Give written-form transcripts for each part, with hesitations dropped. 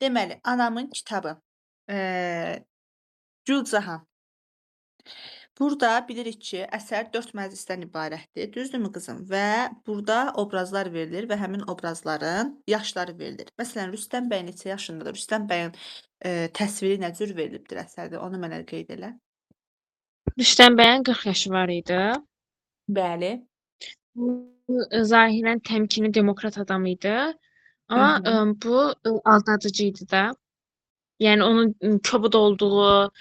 Deməli, anamın kitabı. Gülcahan. Burada bilirik ki, əsər 4 məclisdən ibarətdir, düzdürmü qızım? Və burada obrazlar verilir və həmin obrazların yaşları verilir. Məsələn, Rüstəm bəy neçə yaşındadır? Rüstəm bəyin təsviri nə cür verilibdir əsərdə? Onu mənə qeyd elə. Rüstəm bəyin 40 yaşı var idi. Bəli. Zahirən təmkinli demokrat adam idi. Hı Amma -hı. bu aldadıcı idi da. Yəni onun kobud olduğu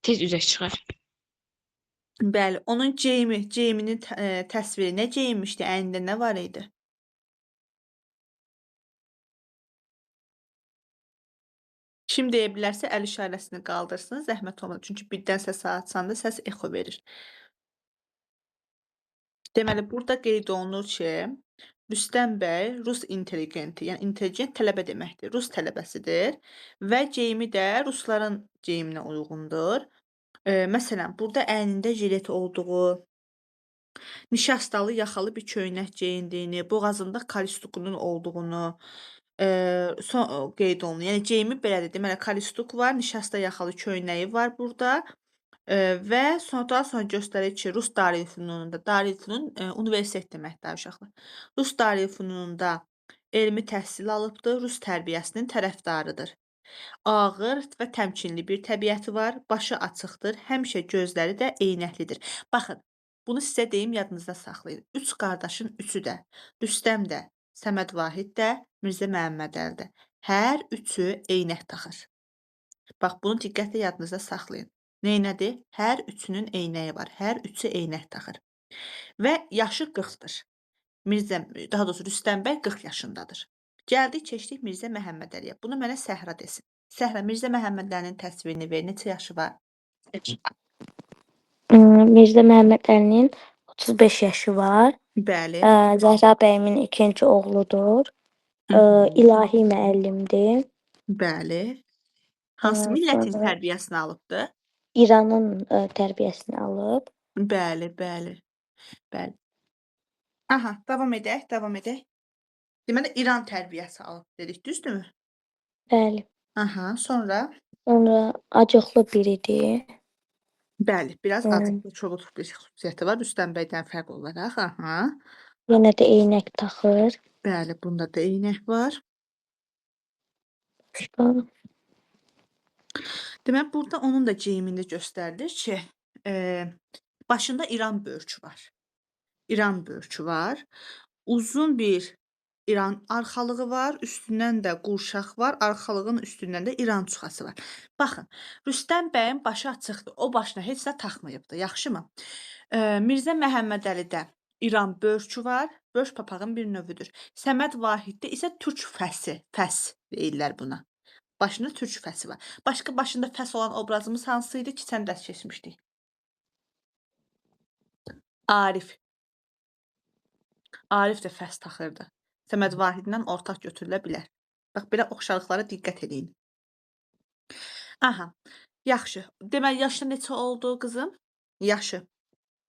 tez üzə çıxır. Bəli, onun geyiminin təsviri nə geyinmişdi? Əynində nə var idi? Kim deyə bilərsə əl işarəsini qaldırsın, zəhmət olmasa. Çünki birdən səsi açanda səs exo verir. Deməli, burada qeyd olunur ki, Rüstəm bəy rus intelligenti, yəni intelligent tələbə deməkdir. Rus tələbəsidir və geyimi də rusların geyiminə uyğundur. Məsələn, burada əynində jilet olduğu, nişastalı yaxalı bir köynək geyindiyini, boğazında kalistukunun olduğunu qeyd olunur. Yəni geyimi belədir. Deməli, kalistuk var, nişasta yaxalı köynəyi var burada. Və daha sonra göstərir ki, Rus Darülfünununda, Darülfünun universitet deməkdir uşaqlar. Rus Darülfünununda elmi təhsil alıbdır, Rus tərbiyəsinin tərəfdarıdır. Ağır və təmkinli bir təbiəti var, başı açıqdır, həmişə gözləri də eynəklidir. Baxın, bunu sizə deyim, yadınızda saxlayın. 3 qardaşın üçü də, Rüstəm də, Səməd Vahid də, Mirzə Məhəmməd Əli də. Hər üçü eynək taxır. Bax, bunu diqqətlə yadınızda saxlayın. Neynədir? Hər üçünün eynəyi var. Hər üçü eynək taxır. Və yaşı 40-dır. Daha doğrusu Rüstəm bəy 40 yaşındadır. Gəldik, keçdik Mirzə Məhəmməd Əliyə. Bunu mənə Səhra desin. Səhra, Mirzə Məhəmməd Əlinin təsvirini ver. Neçə yaşı var? Mirzə Məhəmməd Əlinin 35 yaşı var. Bəli. Zəhra bəyimin ikinci oğludur. İlahi müəllimdir. Bəli. Hansı millətin Sonra tərbiyəsini alıbdır? İranın tərbiyəsini alıb. Bəli, bəli. Bəli. Aha, davam edək, davam edək. Deməli, İran tərbiyəsi alıb dedik, düzdürmü? Bəli. Aha, sonra? Sonra acıqlı biridir. Bəli, biraz acıqlı, kobud bir xüsusiyyəti var Rüstəm bəydən fərq olaraq. Aha. Yenə də eynək taxır. Bəli, bunda da eynək var. Başqa. Deməli, burada onun da geyimində göstərilir ki, başında İran börkü var. İran börkü var. Uzun bir İran arxalığı var, üstündən də qurşaq var, arxalığın üstündən də İran çuxası var. Baxın, Rüstəm bəyin başı açıqdır. O başına heç nə taxmayıbdır, yaxşımı? Mirzə Məhəmməd Əlidə İran börkü var, börk papağın bir növüdür. Səməd Vahiddə isə türk fəs deyirlər buna. Başında türk fəsi var. Başqa başında fəs olan obrazımız hansı idi? Keçən dərs keçmişdik. Arif. Arif də fəs taxırdı. Səməd Vahidlə ortaq götürülə bilər. Bax, belə oxşarlıqlara diqqət edin. Aha, yaxşı. Deməli, yaşı neçə oldu qızım? Yaşı.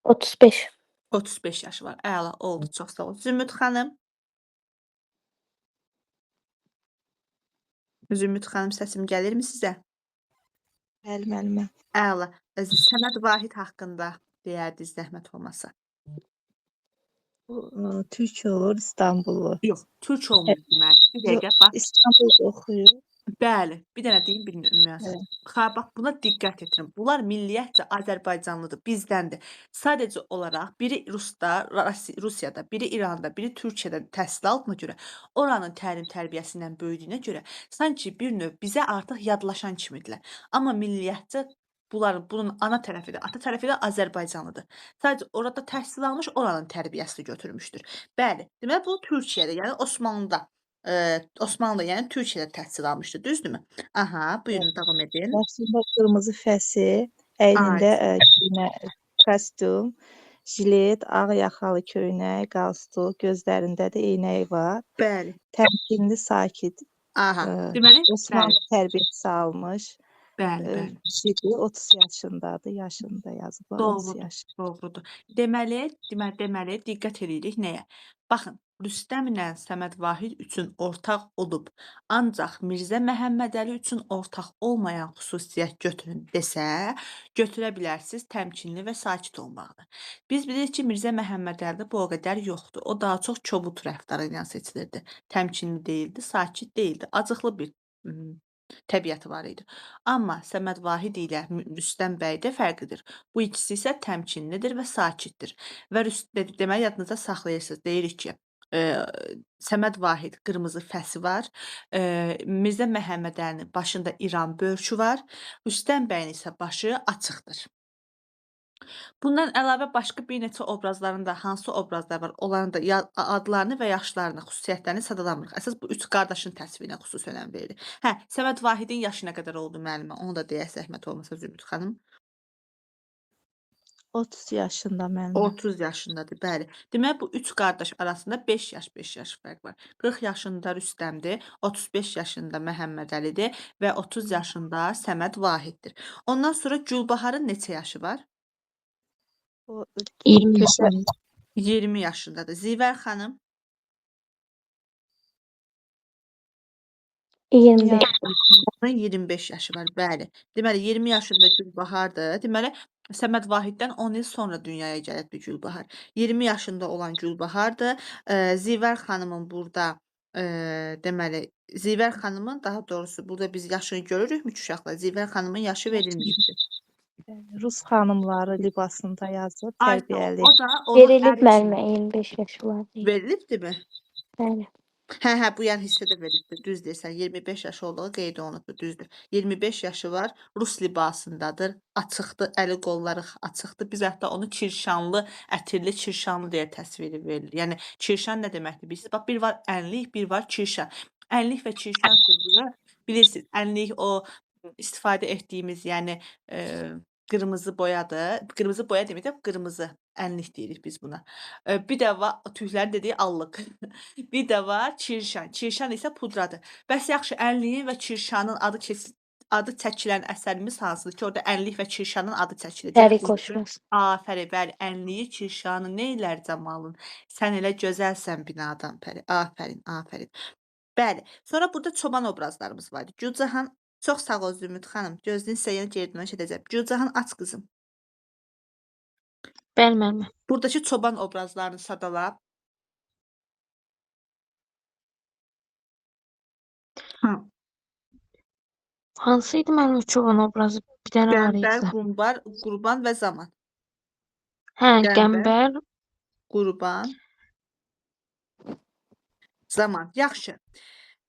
35. 35 yaşı var. Əla, oldu. Çox sağ ol. Zümrüd xanım. Zümrüd xanım, səsim gəlirmi sizə? Bəli, müəllimə. Əla. Səməd Vahid haqqında deyərdiniz, zəhmət olmasa. Türk olur, İstanbullu. Yox, türk olmur deməli. Bir dəqiqə, bax. İstanbulda oxuyur. Bəli, bir dənə deyim, bilmirəm. Bax, buna diqqət etirin. Bunlar milliyyətcə Azərbaycanlıdır, bizdəndir. Sadəcə olaraq biri Rusiyada, biri İranda, biri Türkiyədə təhsil aldığına görə, oranın təlim-tərbiyəsindən böyüdüyünə görə, sanki bir növ bizə artıq yadlaşan kimidirlər. Amma milliyyətcə bunun ana tərəfi də, ata tərəfi də Azərbaycanlıdır. Sadəcə orada təhsil almış, oranın tərbiyəsini götürmüşdür. Bəli, deməli bu Türkiyədə, yəni Osmanlıda. Osmanlı, yəni Türkiyədə təhsil almışdı, düzdürmü? Aha, buyurun, davam edin. Başında qırmızı fəsi, əynində kostyum, jilet, ağ yaxalı köynək, qalstuk, gözlərində də eynəyi var. Bəli. Təmkinli, sakit. Aha, deməli, Osmanlı tərbiyəsi almış. Bəli, bəli. Kişidir, 30 yaşındadır, yaşını da yazıb, 30 yaşı. Doğrudur. Deməli, diqqət edirik nəyə? Baxın, Rüstəmlə Səməd Vahid üçün ortaq olub, ancaq Mirzə Məhəmmədəli üçün ortaq olmayan xüsusiyyət götürün desə, götürə bilərsiniz təmkinli və sakit olmaqdır. Biz bilirik ki, Mirzə Məhəmmədəlidə bu o qədər yoxdur. O daha çox kobud rəftar edən seçilirdi. Təmkinli deyildi, sakit deyildi. Acıqlı bir təbiəti var idi. Amma Səməd Vahid ilə Rüstəm bəydə fərqlidir. Bu ikisi isə təmkinlidir və sakitdir. Və deməli yadınızda saxlayırsınız. Deyirik ki, Səməd Vahid qırmızı fəsi var. Mirzə Məhəmmədəlinin başında İran börkü var. Rüstəm bəyin isə başı açıqdır. Bundan əlavə başqa bir neçə obrazların da hansı obrazlar var, onların da adlarını və yaşlarını, xüsusiyyətlərini sadalamırıq. Əsas bu üç qardaşın təsvirinə xüsusi önəm verilir. Səməd Vahidin yaşı nə qədər oldu müəllimə? Onu da deyək zəhmət olmasa Zümrüd xanım. 30 yaşında müəllimə. 30 yaşındadır, bəli. Demək bu üç qardaş arasında 5 yaş fərq var. 40 yaşında Rüstəmdir, 35 yaşında Məhəmmədəlidir və 30 yaşında Səməd Vahiddir. Ondan sonra Gülbaharın neçə yaşı var? O 20 köçə yaşında. 20 yaşındadır. Zivər xanım 25. yaş onun 25 yaşı var, bəli. Deməli 20 yaşında Gülbahardır. Deməli Səməd Vahiddən 10 il sonra dünyaya gəlib bu Gülbahar. 20 yaşında olan Gülbahardır. Zivər xanımın burada deməli Zivər xanımın daha doğrusu burada biz yaşını görürükmü uşaqlar? Zivər xanımın yaşı verilməyibdir. Rus xanımları libasında yazılıb Ay, tərbiyəli. o da onun Verilib əri kimi. müəllimə 25 yaşı var deyə. Verilibdirmi? Bəli. Hə, bu yan hissədə verilibdir. Düz deyirsən. 25 yaşı olduğu qeyd olunubdur, düzdür. 25 yaşı var, Rus libasındadır, açıqdır, əli qolları açıqdır. Biz hətta onu Kirşanlı, ətirli Kirşanlı deyə təsviri verilir. Yəni Kirşan nə deməkdir? Bilirsiniz? Bax bir var ənlik, bir var Kirşan. Ənlik və Kirşan sözü bilirsiniz. Ənlik o istifadə etdiyimiz, yəni qırmızı boyadır. Qırmızı boya demək də qırmızı ənlik deyirik biz buna. Bir də var türklərin dediyi allıq. Bir də var Kirşan. Kirşan isə pudradır. Bəs yaxşı, ənliyin və Kirşanın adı çəkilən əsərimiz hansıdır ki, orada ənlik və Kirşanın adı çəkiləcək? Pəri qoşması. Afərin, bəli, ənliyi Kirşanı neylər camalın? Sən elə gözəlsən binadan Pəri. Afərin, afərin. Bəli. Sonra burada çoban obrazlarımız var. Gülcahan, çox sağ ol Zümrüd xanım. Gözləyin sizə yenə geri dönüş edəcəm. Gülcahan aç qızım. Bəli müəllimə. Buradakı çoban obrazlarını sadala. Hansı idi müəllimə çoban obrazı? Bir dənə var Qəmbər, idi. Qurban və Zaman. Hə, Qəmbər. Qəmbər. Qurban, Zaman. Yaxşı.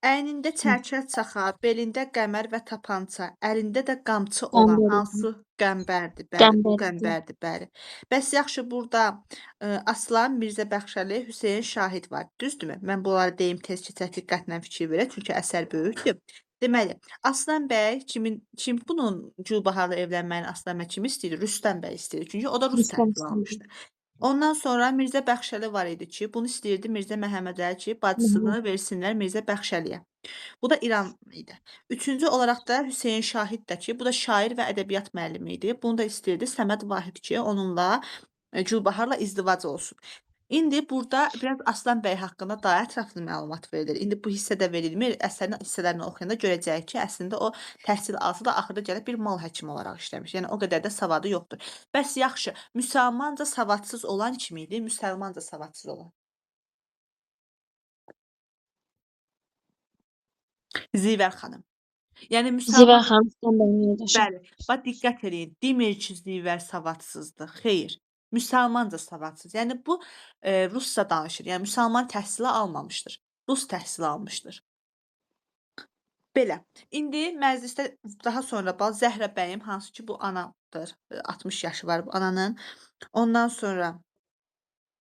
Əynində çərçər çaxa, belində qəmər və tapança, əlində də qamçı olan Qəmbər idi. hansı qəmbərdir? Bəli, bu Qəmbər idi. qəmbərdir, bəli. Bəs yaxşı, burada Aslan, Mirzə Bəxşəli, Hüseyn Şahid var. Düzdürmü? Mən bunları deyim tez keçək diqqətlə fikir verək, çünki əsər böyükdür. Deməli, Aslan bəy kim bunun Gülbaharla evlənməyini Aslan bəy kim istəyir? Rüstəm bəy istəyir. Çünki o da Rus Rüstəm təhsili almışdı. Ondan sonra Mirzə Bəxşəli var idi ki, bunu istəyirdi Mirzə Məhəmmədəli ki, bacısını versinlər Mirzə Bəxşəliyə. Bu da İran idi. Üçüncü olaraq da Hüseyn Şahid də ki, bu da şair və ədəbiyyat müəllimi idi. Bunu da istəyirdi Səməd Vahid ki, onunla Gülbaharla izdivac olsun. İndi burada biraz Aslan bəy haqqında daha ətraflı məlumat verilir. İndi bu hissədə verilmir. Əsərin hissələrini oxuyanda görəcəyik ki, əslində o təhsil alsa da axırda gəlib bir mal həkimi olaraq işləmiş. Yəni o qədər də savadı yoxdur. Bəs yaxşı, müsəlmanca savadsız olan kim idi? Müsəlmanca savadsız olan. Zivər xanım. Yəni Zivər müsəlman xanım Qəmbərdə yoldaşı. Bəli. Bax diqqət eləyin. Demir ki, Zivər savadsızdır. Xeyr. Müsəlmanca savadsız. Yəni bu rusca danışır. Yəni müsəlman təhsili almamışdır. Rus təhsili almışdır. Belə. İndi məclisdə daha sonra bax Zəhrə bəyim hansı ki bu anadır. 60 yaşı var bu ananın. Ondan sonra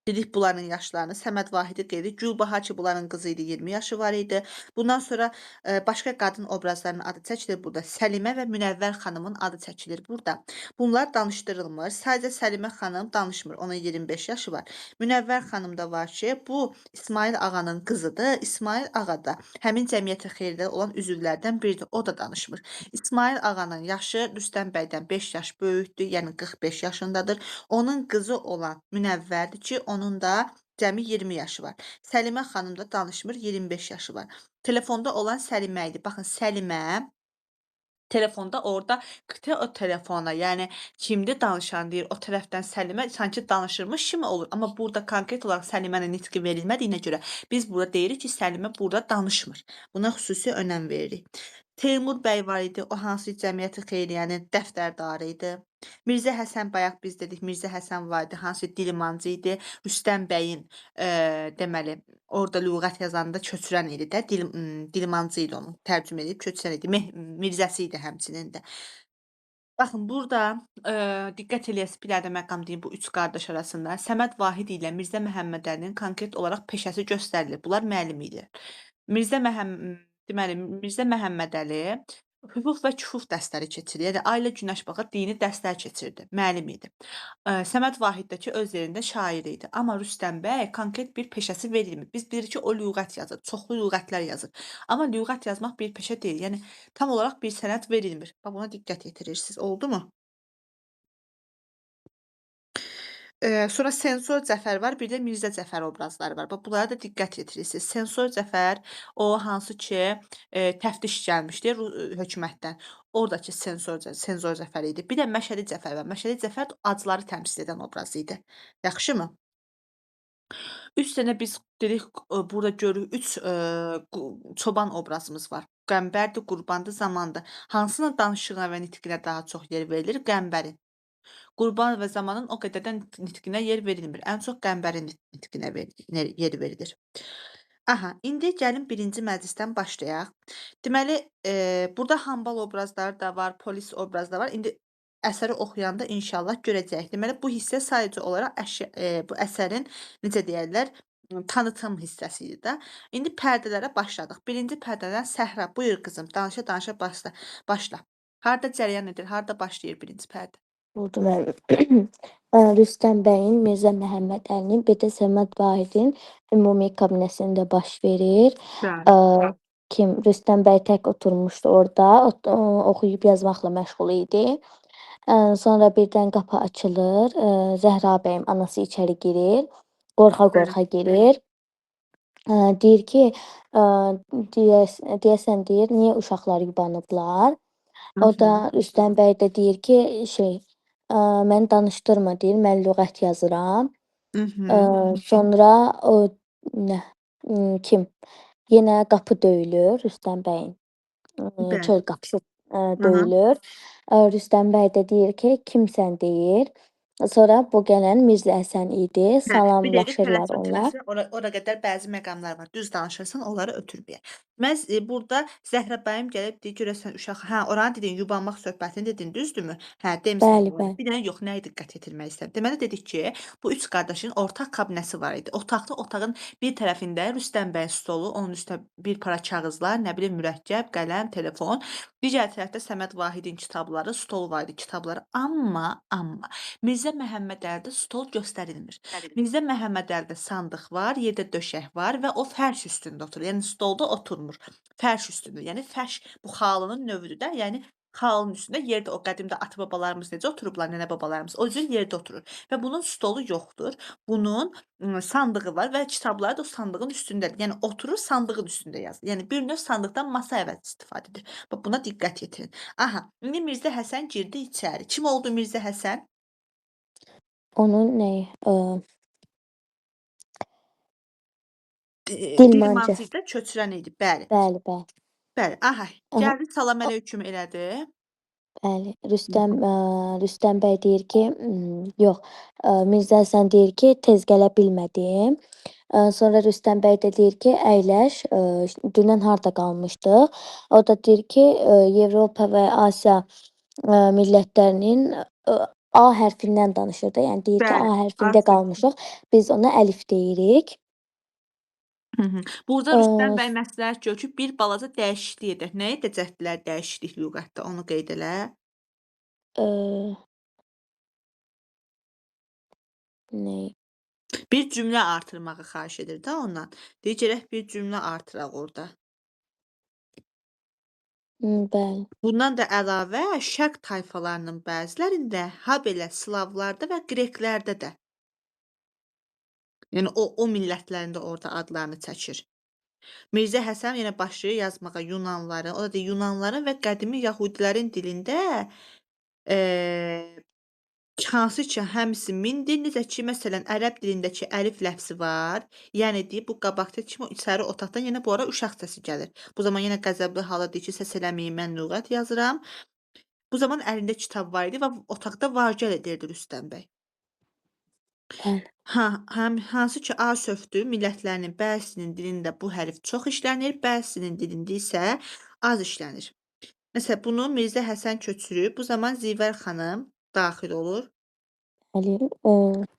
dedik bunların yaşlarını. Səməd Vahidi qeyd etdik. Gülbahar ki bunların qızı idi, 20 yaşı var idi. Bundan sonra başqa qadın obrazlarının adı çəkilir burada. Səlimə və Münəvvər xanımın adı çəkilir burada. Bunlar danışdırılmır. Sadəcə Səlimə xanım danışmır. Onun 25 yaşı var. Münəvvər xanım da var ki, bu İsmail ağanın qızıdır. İsmail ağa da həmin cəmiyyətə xeyirli olan üzvlərdən biridir. O da danışmır. İsmail ağanın yaşı Rüstəm bəydən 5 yaş böyükdür, yəni 45 yaşındadır. Onun qızı olan Münəvvərdir ki, onun da cəmi 20 yaşı var. Səlimə xanım da danışmır, 25 yaşı var. Telefonda olan Səlimə idi. Baxın, Səlimə telefonda orada qıtı o telefona, yəni kimdir danışan deyir, o tərəfdən Səlimə sanki danışırmış kimi olur. Amma burada konkret olaraq Səlimənin nitqi verilmədiyinə görə biz burada deyirik ki, Səlimə burada danışmır. Buna xüsusi önəm veririk. Teymur bəy var idi, o hansı Cəmiyyəti Xeyriyyənin dəftərdarı idi. Mirzə Həsən bayaq biz dedik, Mirzə Həsən var idi, hansı dilmancı idi. Rüstəm bəyin deməli orada lüğət yazanda köçürən idi də, dilmancı idi onu tərcümə edib köçürən idi. Mirzəsi idi həmçinin də. Baxın, burada diqqət eləyəsiz bir dənə məqam deyim bu üç qardaş arasında. Səməd Vahid ilə Mirzə Məhəmmədəlinin konkret olaraq peşəsi göstərilir. Bunlar müəllim idilər. Deməli, Mirzə Məhəmmədəli hüquq və küsuq dərsləri keçirir. Yəni ailə günəş baxa dini dərslər keçirdi. Müəllim idi. Səməd Vahid də ki öz yerində şair idi. Amma Rüstəm bəy konkret bir peşəsi verilmir. Biz bilirik ki, o lüğət yazır, çoxlu lüğətlər yazır. Amma lüğət yazmaq bir peşə deyil. Yəni tam olaraq bir sənət verilmir. Bax buna diqqət yetirirsiniz. Oldumu? Sonra Sensor Cəfər var, bir də Mirzə Cəfər obrazları var. Bax bunlara da diqqət yetirirsiniz. Sensor Cəfər o hansı ki təftiş gəlmişdi hökumətdən. Oradakı Sensor Cəfər idi. Bir də Məşədi Cəfər var. Məşədi Cəfər acıları təmsil edən obraz idi. Yaxşımı? 3 dənə biz dedik burada görürük 3 çoban obrazımız var. Qəmbərdir, qurbandır, zamandır. Hansının danışığına və nitqinə daha çox yer verilir? Qəmbərin. Qurban və zamanın o qədər də nitqinə yer verilmir. Ən çox qəmbərin nitqinə yer verilir. Aha, indi gəlin birinci məclisdən başlayaq. Deməli, burada hambal obrazları da var, polis obrazları var. İndi əsəri oxuyanda inşallah görəcəyik. Deməli, bu hissə sadəcə olaraq bu əsərin, necə deyərlər, tanıtım hissəsi idi də. İndi pərdələrə başladıq. Birinci pərdədən Səhra, buyur qızım, danışa-danışa başla. Harda cərəyan edir, harda başlayır birinci pərdə? Oldu müəllim. Rüstəm bəyin, Mirzə Məhəmmədəlinin, bir də Səməd Vahidin ümumi kabinəsində baş verir. Bəli. Rüstəm bəy tək oturmuşdu orada, oxuyub yazmaqla məşğul idi. Sonra birdən qapı açılır. Zəhra bəyim anası içəri girir. Qorxa-qorxa girir. Deyir ki, deyəsən deyir, niyə uşaqlar yubanıblar? O da Rüstəm bəy də deyir ki, məni danışdırma deyir, mən lüğət yazıram. Sonra o kim? Yenə qapı döyülür Rüstəm bəyin. Çöl qapısı döyülür. Rüstəm bəy də deyir ki, kimsən deyir. Sonra bu gələn Mirzə Həsən idi. Bir dəqiqə Salamlaşırlar onlar. tələsmə, ora qədər bəzi məqamlar var. Düz danışırsan, onları ötürməyək. Məhz burada Zəhra bəyim gəlib deyir, görəsən uşaq, oranı dedin, yubanmaq söhbətini dedin, düzdürmü? Demisən. Bəli, bəli. Bir dənə yox, nəyə diqqət yetirmək istəyirəm. Deməli dedik ki, bu üç qardaşın ortaq kabinəsi var idi. Otağın bir tərəfində Rüstəm bəyin stolu, onun üstə bir para kağızlar, nə bilim mürəkkəb, qələm, telefon. Digər tərəfdə Səməd Vahidin kitabları, stolu var idi, kitabları. Amma Mirzə Məhəmmədəlidə stol göstərilmir. Mirzə Məhəmmədəlidə sandıq var, yerdə döşək var və o fərş üstündə oturur. Yəni stolda oturmur. Fərş üstündə. Yəni fərş bu xalının növüdür də. Yəni xalının üstündə yerdə o qədimdə ata-babalarımız necə oturublar, nənə-babalarımız o cür yerdə oturur. Və bunun stolu yoxdur. Bunun sandığı var və kitabları da o sandığın üstündədir. Yəni oturur, sandığın üstündə yazır. Yəni bir növ sandıqdan masa əvəzi istifadə edir. Bax buna diqqət yetirin. Aha, indi Mirzə Həsən girdi içəri. Kim oldu Mirzə Həsən? Onun dilmancı. Dilmancı da köçürən idi. Bəli. Bəli, bəli. Bəli. Aha, gəldi salam əleyküm elədi. Bəli. Rüstəm bəy deyir ki, yox, Mirzə Həsən deyir ki, tez gələ bilmədim. Sonra Rüstəm bəy də deyir ki, əyləş, dünən harda qalmışdıq? O da deyir ki, Avropa və Asiya millətlərinin A hərfindən danışır da. Yəni deyir ki, Bəli, A hərfində A qalmışıq. Biz ona əlif deyirik. Burada Rüstəm bəy məsləhət görür ki, bir balaca dəyişiklik edək. Nə edəcəkdilər dəyişiklik lüğətdə? Onu qeyd elə. Nə? Bir cümlə artırmağı xahiş edir də ondan. Deyir gərək bir cümlə artıraq orada. Bəli. Bundan da əlavə şərq tayfalarının bəzilərində, habelə slavlarda və qreklərdə də Yəni o millətlərin də orada adlarını çəkir. Mirzə Həsən yenə başlayır yazmağa Yunanlıların, o da deyir Yunanlıların və qədimi Yəhudilərin dilində eee, hansı ki hamısı mindir. Necə ki, məsələn, ərəb dilindəki əlif ləfzi var. Yəni deyir, bu qabaqdakı kimi içəri otaqdan yenə bu ara uşaq səsi gəlir. Bu zaman yenə qəzəbli halda deyir ki, səs eləməyin, mən lüğət yazıram. Bu zaman əlində kitab var idi və otaqda var-gəl edirdi Rüstəm bəy. Bəli. Hansı ki A sövdü millətlərinin bəzisinin dilində bu hərf çox işlənir, bəzisinin dilində isə az işlənir. Məsələn, bunu Mirzə Həsən köçürüb, bu zaman Zivər xanım daxil olur. Bəli.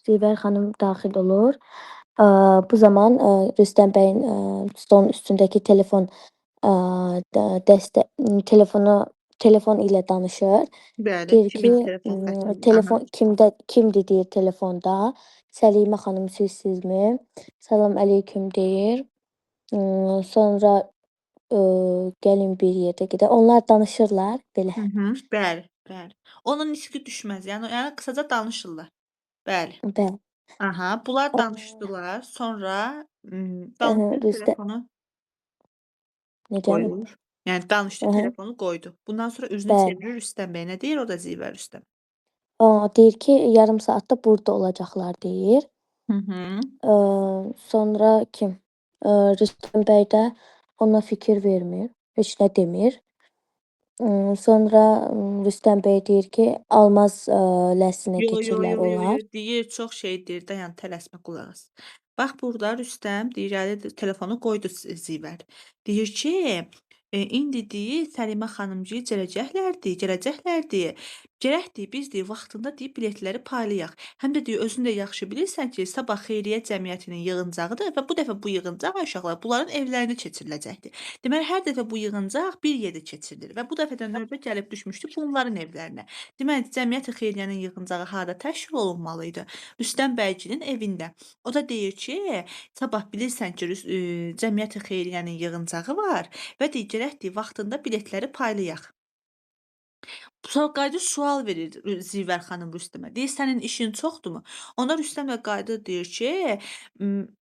Zivər xanım daxil olur. Bu zaman Rüstəm bəyin stolun üstündəki telefon telefon ilə danışır. Bəli, Deyir ki, kimin telefon qətidir? telefon kimdir deyir telefonda. Səlimə xanım sizsizmi? Salam əleyküm deyir. Sonra gəlin bir yerdə gedək. Onlar danışırlar belə. Bəli, bəli. Onun nitqi düşməz. Yəni qısaca danışırlar. Bəli. Bəli. Aha, bunlar Aa. danışdılar. Sonra danışdı, Rüstəm telefonu necə? qoyur. Yəni danışdı, Hı hı. telefonu qoydu. Bundan sonra üzünü Bəli. çevirir Rüstəm bəyə. Nə deyir o da Zivər Rüstəm? Deyir ki, yarım saatda burada olacaqlar deyir. Sonra kim? Rüstəm bəy də ona fikir vermir, heç nə demir. Sonra Rüstəm bəy deyir ki, Almaz ləhsinə Yo, yo, keçirlər yo, yo, onlar. yo. Deyir, çox şey deyir. Dayan, tələsmə, qulaq as. Bax burada Rüstəm deyir, gəlir, telefonu qoydu Zivər. Deyir ki, indi deyir, Səlimə xanımcıyı gələcəklərdir. Gərəkdir biz deyir, vaxtında deyir, biletləri paylayaq. Həm də deyir, özün də yaxşı bilirsən ki, sabah xeyriyyə cəmiyyətinin yığıncağıdır və bu dəfə bu yığıncaq uşaqlar bunların evlərinə keçiriləcəkdir. Deməli, hər dəfə bu yığıncaq bir yerdə keçirilir və bu dəfə də növbə gəlib düşmüşdü bunların evlərinə. Deməli, Cəmiyyəti Xeyriyyənin yığıncağı harda təşkil olunmalı idi? Rüstəm bəygilin evində. O da deyir ki, sabah bilirsən ki, Cəmiyyəti Xeyriyyənin yığıncağı var və deyir, gərəkdir vaxtında biletləri paylayaq. Qayıdır sual verir Zivər xanım Rüstəmə. Deyir, sənin işin çoxdurmu? Onda Rüstəm də qayıdır deyir ki,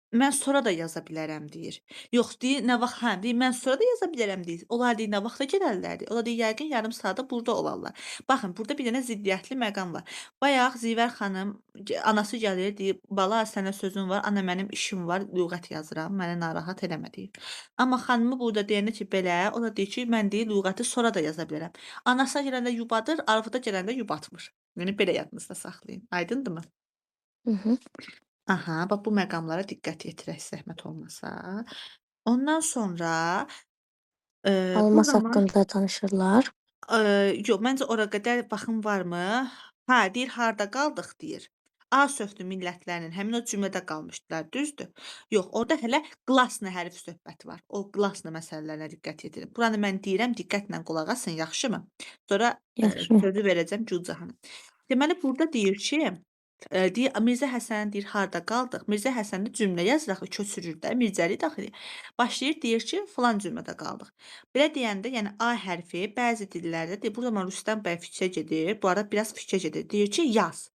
mən sonra da yaza bilərəm deyir. Yox, deyir, nə vaxt, deyir, mən sonra da yaza bilərəm deyir. Onlar deyir, nə vaxta gedərlər deyir. O da deyir, yəqin yarım saata burada olarlar. Baxın, burada bir dənə ziddiyyətli məqam var. Bayaq Zivər xanım, anası gəlir, deyir, bala, sənə sözüm var, ana mənim işim var, lüğət yazıram, məni narahat eləmə deyir. Amma xanımı burada deyəndə ki, belə, o da deyir ki, mən deyir, lüğəti sonra da yaza bilərəm. Anasına gələndə yubadır, arvada gələndə yubatmır. Yəni belə yadınızda saxlayın. Aydındırmı? Hı. Aha, bax bu məqamlara diqqət yetirək zəhmət olmasa. Ondan sonra bu Almaz zaman haqqında danışırlar. yox, məncə ora qədər baxım varmı? Hə, deyir, harda qaldıq deyir. A sövdü millətlərinin həmin o cümlədə qalmışdılar, düzdür? Yox, orada hələ qlasna hərf söhbəti var. O qlasna məsələlərinə diqqət yetirin. Buranı mən deyirəm, diqqətlə qulaq asın, yaxşımı? Sonra Yaxşı. sözü verəcəm Gülcahan'a. Deməli, burada deyir ki, deyir, Mirzə Həsən deyir, harda qaldıq? Mirzə Həsən də cümlə yazır, axı köçürür də, Mirzəli daxili. Başlayır, deyir ki, filan cümlədə qaldıq. Belə deyəndə, yəni A hərfi bəzi dillərdə deyir, bu zaman Rüstəm bəy fikrə gedir, bu arada biraz fikrə gedir. Deyir ki, yaz.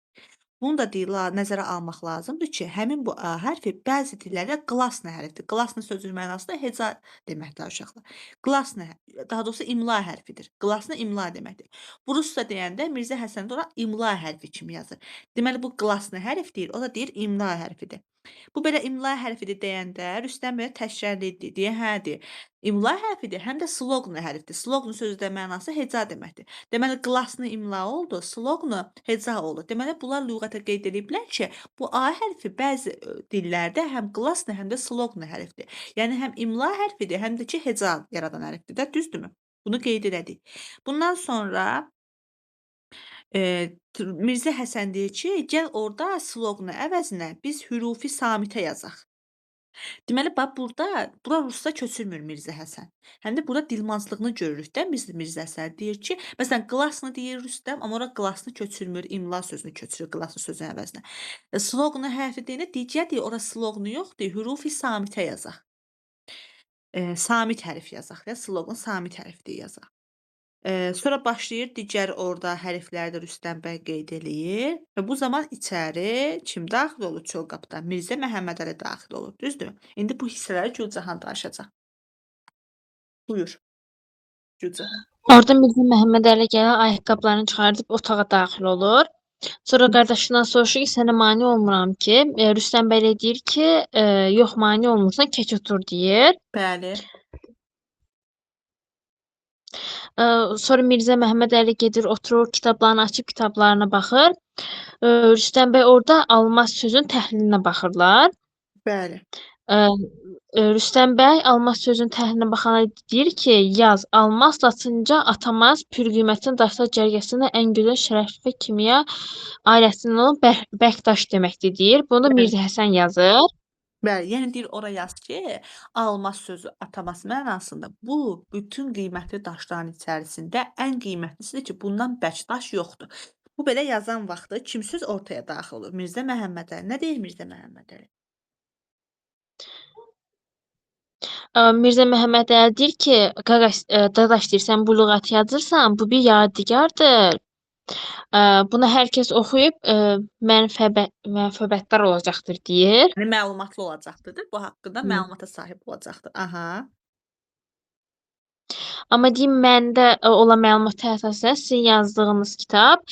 Bunu da deyir, nəzərə almaq lazımdır ki, həmin bu A hərfi bəzi dillərdə qlasna hərfdir. Qlasna sözünün mənası da heca deməkdir uşaqlar. Qlasna, daha doğrusu imla hərfidir. Qlasna imla deməkdir. Bu rusca deyəndə Mirzə Həsən də ora imla hərfi kimi yazır. Deməli, bu qlasna hərf deyir, o da deyir imla hərfidir. Bu belə imla hərfidir deyəndə Rüstəm belə təşrərlidir, deyir, hə deyir. İmla hərfidir, həm də sloqna hərfdir. Sloqna sözü də mənası heca deməkdir. Deməli, qlasna imla oldu, sloqna heca oldu. Deməli, bunlar lüğətə qeyd ediblər ki, bu A hərfi bəzi dillərdə həm qlasna, həm də sloqna hərfdir. Yəni, həm imla hərfidir, həm də ki, heca yaradan hərfdir də, düzdürmü? Bunu qeyd elədik. Bundan sonra Mirzə Həsən deyir ki, gəl orada sloqna əvəzinə biz hürufi samitə yazaq. Deməli, bax burada, bura rusca köçürmür Mirzə Həsən. Həm də burada dilmançlığını görürük də Mirzə Həsən. Deyir ki, məsələn, qlasna deyir Rüstəm, amma ora qlasna köçürmür, imla sözünü köçürür qlasna sözünün əvəzinə. Sloqna hərfi deyəndə deyir, deyir, ora sloqnu yox, deyir, hürufi samitə yazaq. Samit hərfi yazaq, ya sloqna samit hərfi deyə yazaq. Sonra başlayır digər orada hərfləri də Rüstəm bəy qeyd eləyir və bu zaman içəri kim daxil olur çöl qapıdan? Mirzə Məhəmmədəli daxil olur, düzdür? İndi bu hissələri Gülcahan danışacaq. Buyur, Gülcahan. Orada Mirzə Məhəmmədəli gəlir, ayaqqabılarını çıxardıb otağa daxil olur. Sonra qardaşından soruşur ki, sənə mane olmuram ki, Rüstəm bəy də deyir ki, yox mane olmursan, keç otur deyir. Bəli. Sonra Mirzə Məhəmmədəli gedir, oturur, kitablarını açıb kitablarına baxır. Rüstəm bəy orada almaz sözün təhlilinə baxırlar. Bəli. Rüstəm bəy almaz sözün təhlilinə baxana deyir ki, yaz, almaz Latinca atamaz, pürqiymətin daşlar cərgəsində ən gözəl şərəf və kimya ailəsindən olan Bəktaş deməkdir deyir. Bunu da Bəli. Mirzə Həsən yazır. Bəli, yəni deyir ora yaz ki, almaz sözü atamas mənasında bu bütün qiymətli daşların içərisində ən qiymətlisidir ki, bundan bərk daş yoxdur. Bu belə yazan vaxtı kim söz ortaya daxil olur? Mirzə Məhəmmədəli. Nə deyir Mirzə Məhəmmədəli? Mirzə Məhəmmədəli deyir ki, dadaş deyir, sən bu lüğəti yazırsan, bu bir yadigardır. Bunu hər kəs oxuyub mənfəbətdar olacaqdır deyir. Yəni məlumatlı olacaqdır. Bu haqqında məlumata sahib olacaqdır. Aha. Amma deyim, məndə olan məlumata əsasən sizin yazdığınız kitab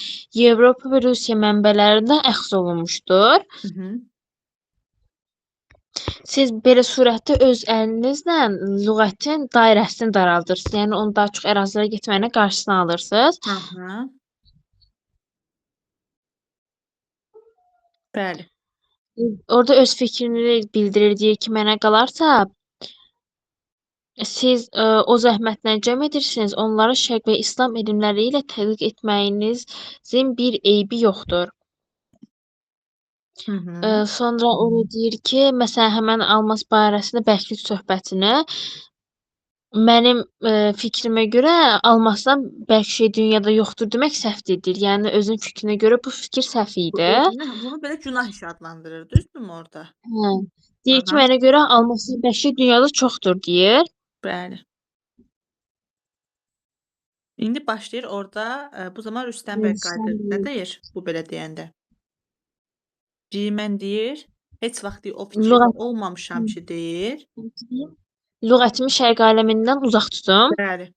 Avropa və Rusiya mənbələrindən əxz olunmuşdur. Hı-hı. Siz belə surətdə öz əlinizlə lüğətin dairəsini daraldırsınız. Yəni onu daha çox ərazilərə getməyinə qarşısını alırsınız. Aha. Bəli. Orada öz fikrini bildirir, deyir ki, mənə qalarsa siz o zəhmətlə cəm edirsiniz, onları şərq və İslam elmləri ilə tədqiq etməyinizin bir eybi yoxdur. Hı-hı. Sonra o deyir ki, məsələn, həmən almaz barəsində bərklik söhbətini mənim fikrimə görə almazdan bərk şey dünyada yoxdur demək səhvdir. Yəni özün fikrinə görə bu fikir səhv Bu idi. özünə bunu belə günah iş adlandırır, düzdürmü orada? Hə. Deyir ki, Aha. mənə görə almazdan bərk şey dünyada çoxdur deyir. Bəli. İndi başlayır orada bu zaman Rüstəm bəy qayıdır. Nə deyir bu belə deyəndə? Deyir, mən deyir, heç vaxt deyir, o fikirdə Lüğət olmamışam ki, deyir. lüğətimi şərq aləmindən uzaq tutum. Bəli.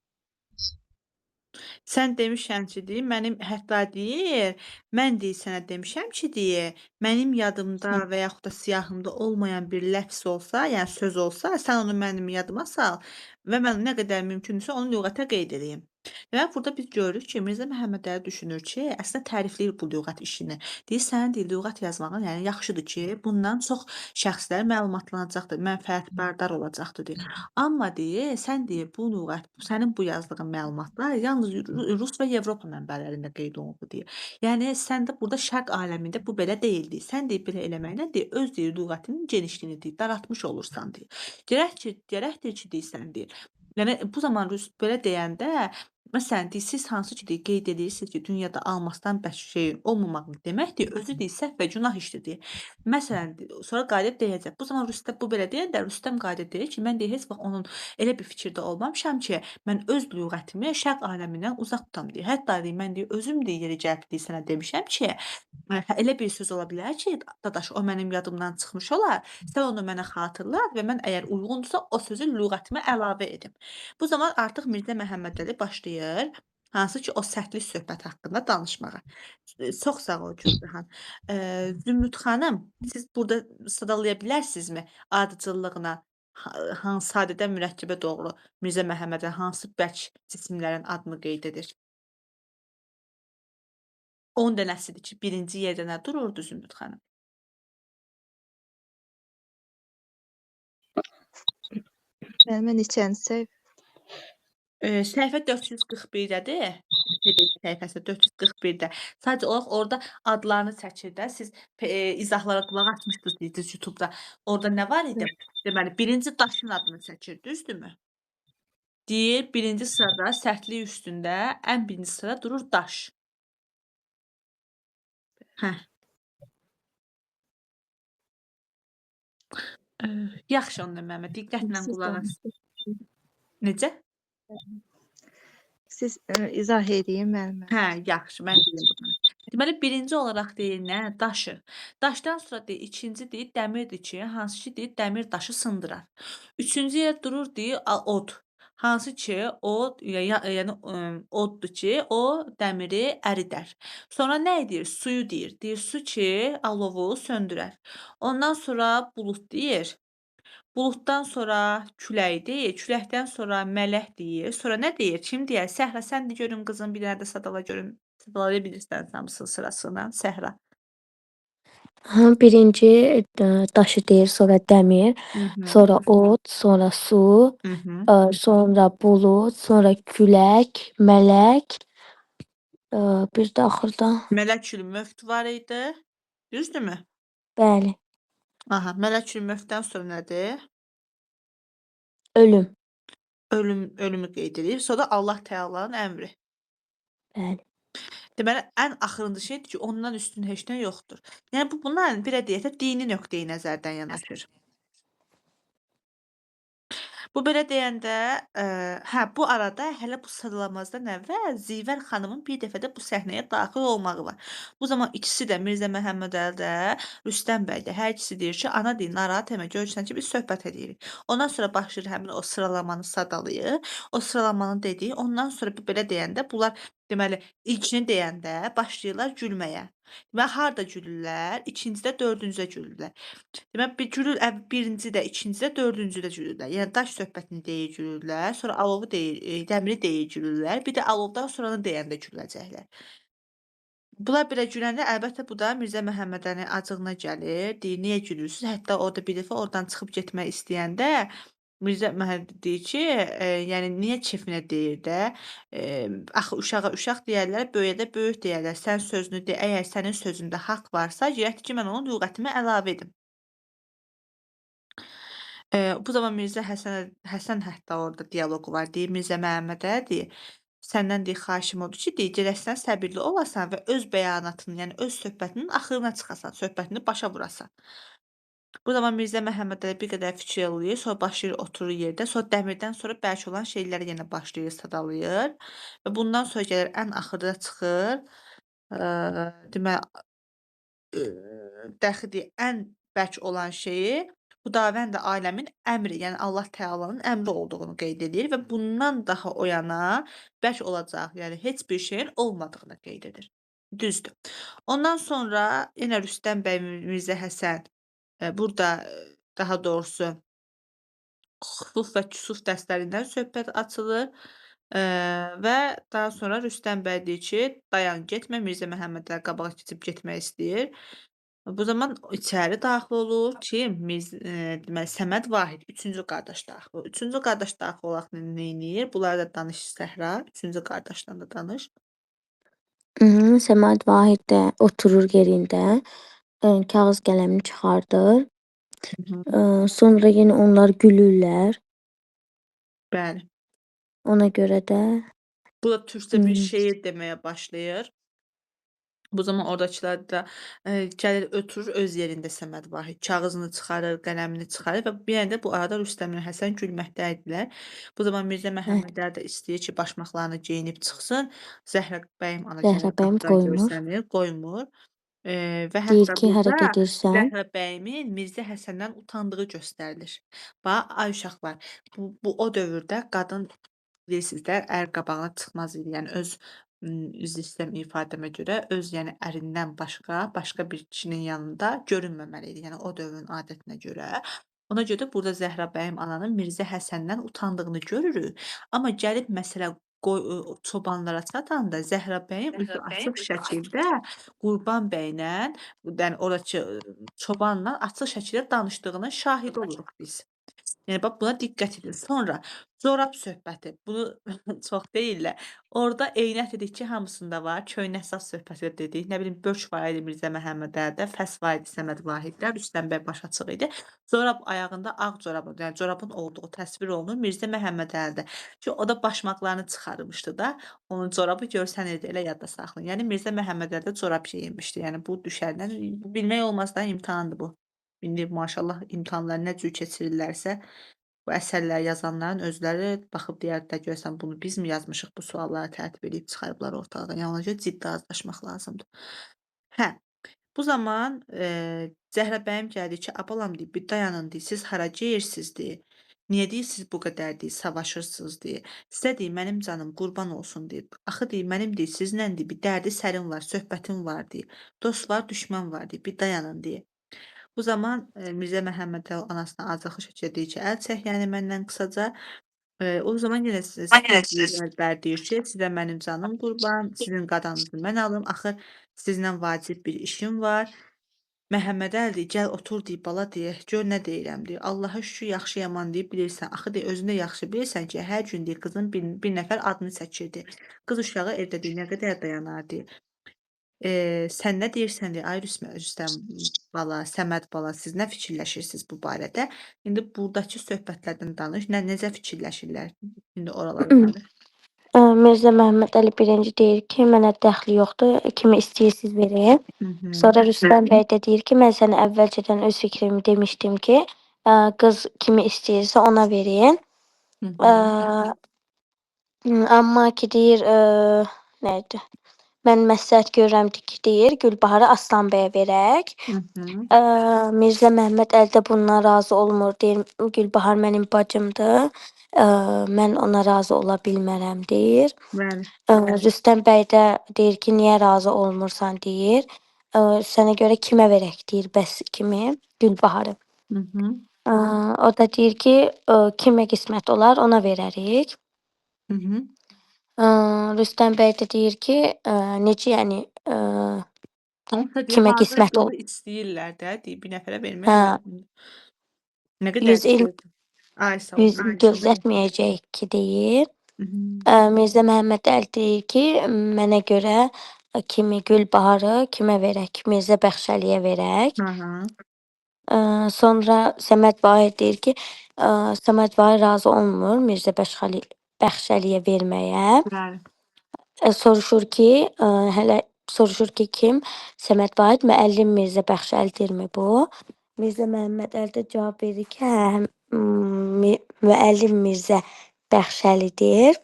Sən demişəm ki, deyir, mənim hətta deyir, mən deyir sənə demişəm ki, deyir, mənim yadımda və yaxud da siyahımda olmayan bir ləfz olsa, yəni söz olsa, sən onu mənim yadıma sal və mən nə qədər mümkündürsə onu lüğətə qeyd edeyim. Demək, burada biz görürük ki, Mirzə Məhəmmədəli düşünür ki, əslində tərifləyir bu lüğət işini. Deyir, sənin deyir, lüğət yazmağın, yəni yaxşıdır ki, bundan çox şəxslər məlumatlanacaqdır, mənfəətbardar olacaqdır deyir. Amma deyir, sən deyir, bu lüğət, sənin bu yazdığın məlumatlar yalnız Rus və Avropa mənbələrində qeyd olunub deyir. Yəni səndə burada şərq aləmində bu belə deyildi. Sən deyir belə eləməklə deyir, öz deyir lüğətinin genişliyini deyir, daraltmış olursan deyir. Gərəkdir ki, deyirsən deyir. Yəni bu zaman Rus belə deyəndə məsələn, deyir, siz hansı ki, deyir, qeyd edirsiniz ki, dünyada almazdan bəş şeyin olmamağı deməkdir, özü deyir, səhv və günah işdir deyir. Məsələn, sonra qayıdıb deyəcək. Bu zaman Rüstəm bu belə deyəndə Rüstəm qayıdıb deyir ki, mən deyir, heç vaxt onun elə bir fikirdə olmamışam ki, mən öz lüğətimi şərq aləmindən uzaq tutam deyir. Hətta deyir, mən deyir, özüm deyir, yeri gəlib deyir, sənə demişəm ki, elə bir söz ola bilər ki, dadaş, o mənim yadımdan çıxmış olar. Sən onu mənə xatırlat və mən əgər uyğundursa o sözü lüğətimə əlavə edim. Bu zaman artıq Mirzə Məhəmmədəli başlayır hansı ki o sərtlik söhbət haqqında danışmağa. Çox sağ ol Gülcahan. Zümrüd xanım, siz burada sadalaya bilərsinizmi ardıcıllığına hansı sadədən mürəkkəbə doğru Mirzə Məhəmmədəli hansı bərk cisimlərin adını qeyd edir? 10 dənəsidir ki, birinci yerdə nə dururdu Zümrüd xanım? Müəllimə neçənci səhv? Səhifə 441-dədir. Səhifəsi 441-də. Sadəcə olaraq orada adlarını çəkir də. Siz izahlara qulaq asmışdınız deyirsiniz YouTube-da. Orada nə var idi? Deməli, birinci daşın adını çəkir, düzdürmü? Deyir, birinci sırada sərtlik üstündə ən birinci sırada durur daş. Hə. Yaxşı onda Məmməd, diqqətlə qulaq as. Necə? Siz izah eləyin müəllimə. Hə, yaxşı, mən deyim bunu. Deməli, birinci olaraq deyir nə? Daşı. Daşdan sonra deyir, ikinci deyir, dəmirdir ki, hansı ki deyir, dəmir daşı sındırar. Üçüncü yerə durur deyir, od. Hansı ki, od, yəni oddur ki, o dəmiri əridər. Sonra nə edir? Suyu deyir. Deyir, su ki, alovu söndürər. Ondan sonra bulut deyir. Buluddan sonra külək deyir, küləkdən sonra mələk deyir. Sonra nə deyir? Kim deyər? Səhra, sən de görüm qızım, bir dənə də sadala görüm. Sadalaya bilirsən hamısını sırasına. Səhra. Birinci daşı deyir, sonra dəmir, Mhm. sonra od, sonra su, Mhm. sonra bulud, sonra külək, mələk, bir də axırda Mələkül möft var idi. Düzdürmü? bəli, Aha, mələkül möftdən sonra nədir? ölüm. Ölümü qeyd edir. Sonra Allah Təalanın əmri. Bəli. Deməli, ən axırıncı şeydir ki, ondan üstün heç nə yoxdur. Yəni bu bunlar belə deyək də dini nöqteyi nəzərdən yanaşır. Bu belə deyəndə, hə, bu arada hələ bu sadalamazdan əvvəl Zivər xanımın bir dəfə də bu səhnəyə daxil olmağı var. Bu zaman ikisi də Mirzə Məhəmmədəli də, Rüstəm bəy də hər ikisi deyir ki, ana deyir, narahat etmə, görürsən ki, biz söhbət edirik. Ondan sonra başlayır həmin o sıralamanı sadalayır. O sıralamanı dediyi, ondan sonra bu belə deyəndə bunlar deməli ilkini deyəndə başlayırlar gülməyə. Və harda gülürlər? İkincidə, dördüncüdə gülürlər. Deməli, bir gülür, birincidə, ikincidə, dördüncüdə gülürlər. Yəni daş söhbətini deyir gülürlər, sonra alovu deyir, dəmiri deyir gülürlər, bir də alovdan sonranı deyəndə güləcəklər. Bunlar belə güləndə əlbəttə bu da Mirzə Məhəmmədəlinin acığına gəlir. Deyir, niyə gülürsüz? Hətta orada bir dəfə oradan çıxıb getmək istəyəndə Mirzə Məhəmməd deyir ki, yəni niyə kefinə deyir də, axı uşağa uşaq deyərlər, böyüyə də böyük deyərlər. Sən sözünü de, əgər sənin sözündə haqq varsa, gərək ki, mən onun lüğətimə əlavə edim. Bu zaman Mirzə Həsən hətta orada dialoqu var. Deyir Mirzə Məhəmmədə, deyir, səndən deyir xahişim odur ki, deyir, gərək sən səbirli olasan və öz bəyanatını, yəni öz söhbətinin axırına çıxasan, söhbətini başa vurasan. Bu zaman Mirzə Məhəmmədəli bir qədər fikir eləyir, sonra başlayır oturur yerdə, sonra dəmirdən sonra bərk olan şeyləri yenə başlayır sadalayır və bundan sonra gəlir ən axırda çıxır, deməli dəxi deyir, ən bərk olan şeyi Xudavənd aləmin əmri, yəni Allah Təalanın əmri olduğunu qeyd edir və bundan daha o yana bərk olacaq, yəni heç bir şeyin olmadığını qeyd edir. Düzdür. Ondan sonra yenə Rüstəm bəy, Mirzə Həsən burada daha doğrusu xuluf və küsuf dərslərindən söhbət açılır. Və daha sonra Rüstəm bəy deyir ki, dayan, getmə, Mirzə Məhəmmədlər qabağa keçib getmək istəyir. Bu zaman içəri daxil olur kim? Deməli Səməd Vahid, üçüncü qardaş daxil olur. Üçüncü qardaş daxil olaraq neyniyir? Bunları da danış Səhra. Üçüncü qardaşdan da danış. Səməd Vahid də oturur yerində, kağız qələmini çıxardır. Sonra yenə onlar gülürlər. Bəli. Ona görə də Bu da türkcə bir şeir deməyə başlayır. Bu zaman oradakılar da gəlir, ötürür öz yerində Səməd Vahid. Kağızını çıxarır, qələmini çıxarır və bir yəndə bu arada Rüstəmlə Həsən gülməkdə idilər. Bu zaman Mirzə Məhəmmədlər də istəyir ki, başmaqlarını geyinib çıxsın. Zəhra bəyim ana Zəhra gəlir bəyim qapıdan qoymur. görsənir, qoymur. Və Deyir hətta ki, hara burada gedirsən? Zəhra bəyimin Mirzə Həsəndən utandığı göstərilir. Bax, ay uşaqlar, bu o dövrdə qadın bilirsiniz də, ər qabağına çıxmaz idi. Yəni öz üzr istəyirəm ifadəmə görə, öz yəni ərindən başqa bir kişinin yanında görünməməli idi. Yəni o dövrün adətinə görə. Ona görə də burada Zəhra bəyim ananın Mirzə Həsəndən utandığını görürük. Amma gəlib məsələ çobanlara çatanda Zəhra bəyim üzü açıq şəkildə Qurban bəylə, yəni oradakı çobanla açıq şəkildə danışdığının şahidi oluruq biz. Yəni bax buna diqqət edin. Sonra corab söhbəti. Bunu çox deyirlər. Orda eynək dedik ki, hamısında var. Köynək-saz söhbəti dedik. Nə bilim, bölç var idi Mirzə Məhəmmədəlidə, fəs var idi Səməd Vahiddə, Rüstəm bəy baş açıq idi. Corab ayağında ağ corab, yəni corabın olduğu təsvir olunur Mirzə Məhəmmədəlidə. Ki o da başmaqlarını çıxarmışdı da, onun corabı görsənirdi, elə yadda saxlayın. Yəni Mirzə Məhəmmədəli də corab geyinmişdi. Yəni bu düşərdən bilmək olmazdan imtahandır bu. İndi maşallah imtahanları nə cür keçirirlərsə, bu əsərləri yazanların özləri baxıb deyərdilər, görəsən bunu biz mi yazmışıq, bu sualları tərtib edib çıxarıblar ortalığa. Yəni ona görə ciddi hazırlaşmaq lazımdır. Hə, bu zaman, Zəhrə bəyim gəldi ki, "Abalam," deyir, "bir dayanın," deyir, "siz hara geyirsiz?" deyir. "Niyə," deyir, "siz bu qədər," deyir, "savaşırsınız?" deyir. "Sizə," deyir, "mənim canım qurban olsun," deyir. "Axı," deyir, "mənim," deyir, "sizinlə," deyir, "bir dərdi sərim var, söhbətim var," deyir. "Dost var, düşmən var," deyir, "bir dayanın," deyir. Bu zaman, Mirzə Məhəmmədəli anasına acıqlı şəkildə deyir ki, "Əl çək, yəni məndən qısaca." O zaman yenə söz deyir Əlbər deyir ki, "Sizə mənim canım qurban, sizin qadanızı mən alım, axı sizinlə vacib bir işim var." Məhəmmədəli deyir, "Gəl otur," deyir, "bala," deyir, "gör nə deyirəm," deyir. "Allaha şükür, yaxşı yaman deyir, bilirsən. Axı," deyir, "özün də yaxşı bilirsən ki, hər gün," deyir, "qızın bir nəfər adını çəkir," deyir. "Qız uşağı evdə," deyir, "nə qədər dayanar," deyir. "Sən nə deyirsən," deyir, "Ay Rüstəm bala, Səməd bala, siz nə fikirləşirsiniz bu barədə? İndi burdakı söhbətlərdən danış, necə fikirləşirlər? İndi oraları danış." Mirzə Məhəmmədəli birinci deyir ki, mənə dəxli yoxdur, kimi istəyirsiz verin. Hı hı. Sonra Rüstəm bəy də deyir ki, mən sənə əvvəlcədən öz fikrimi demişdim ki, qız kimi istəyirsə ona verin. Hı Ə, hı. Amma ki deyir, nə idi? Mən məsləhət görürəm ki, deyir, Gülbaharı Aslan bəyə verək. Hı hı. Mirzə Məhəmmədəli də bundan razı olmur, deyir, Gülbahar mənim bacımdır. Mən ona razı ola bilmərəm deyir. Bəli. Rüstəm bəy də deyir ki, niyə razı olmursan deyir. Sənə görə kimə verək deyir, bəs kimi? Gülbaharı. Hı hı. O da deyir ki, kimə qismət olar, ona verərik. Hı hı. Rüstəm bəy də deyir ki, necə yəni, Onsuz da deyir, kimə hazır qismət pulu ol. istəyirlər də, deyir, bir nəfərə vermək Hə, lazımdır. Nə qədər 100 il istəyirdi? Ay sağ ol. 100 il gözlətməyəcəyik ki, deyir. Hı hı. Mirzə Məhəmmədəli deyir ki, mənə görə kimi Gülbaharı kimə verək? Mirzə Bəxşəliyə verək. Hı hı. Sonra Səməd Vahid deyir ki, Səməd Vahid razı olmur Mirzə Bəxşəliyə verməyə. Bəli. Soruşur ki, hələ soruşur ki, kim? Səməd Vahid müəllim Mirzə Bəxşəlidirmi bu? Mirzə Məhəmmədəli də cavab verir ki, hə, müəllim Mirzə Bəxşəlidir.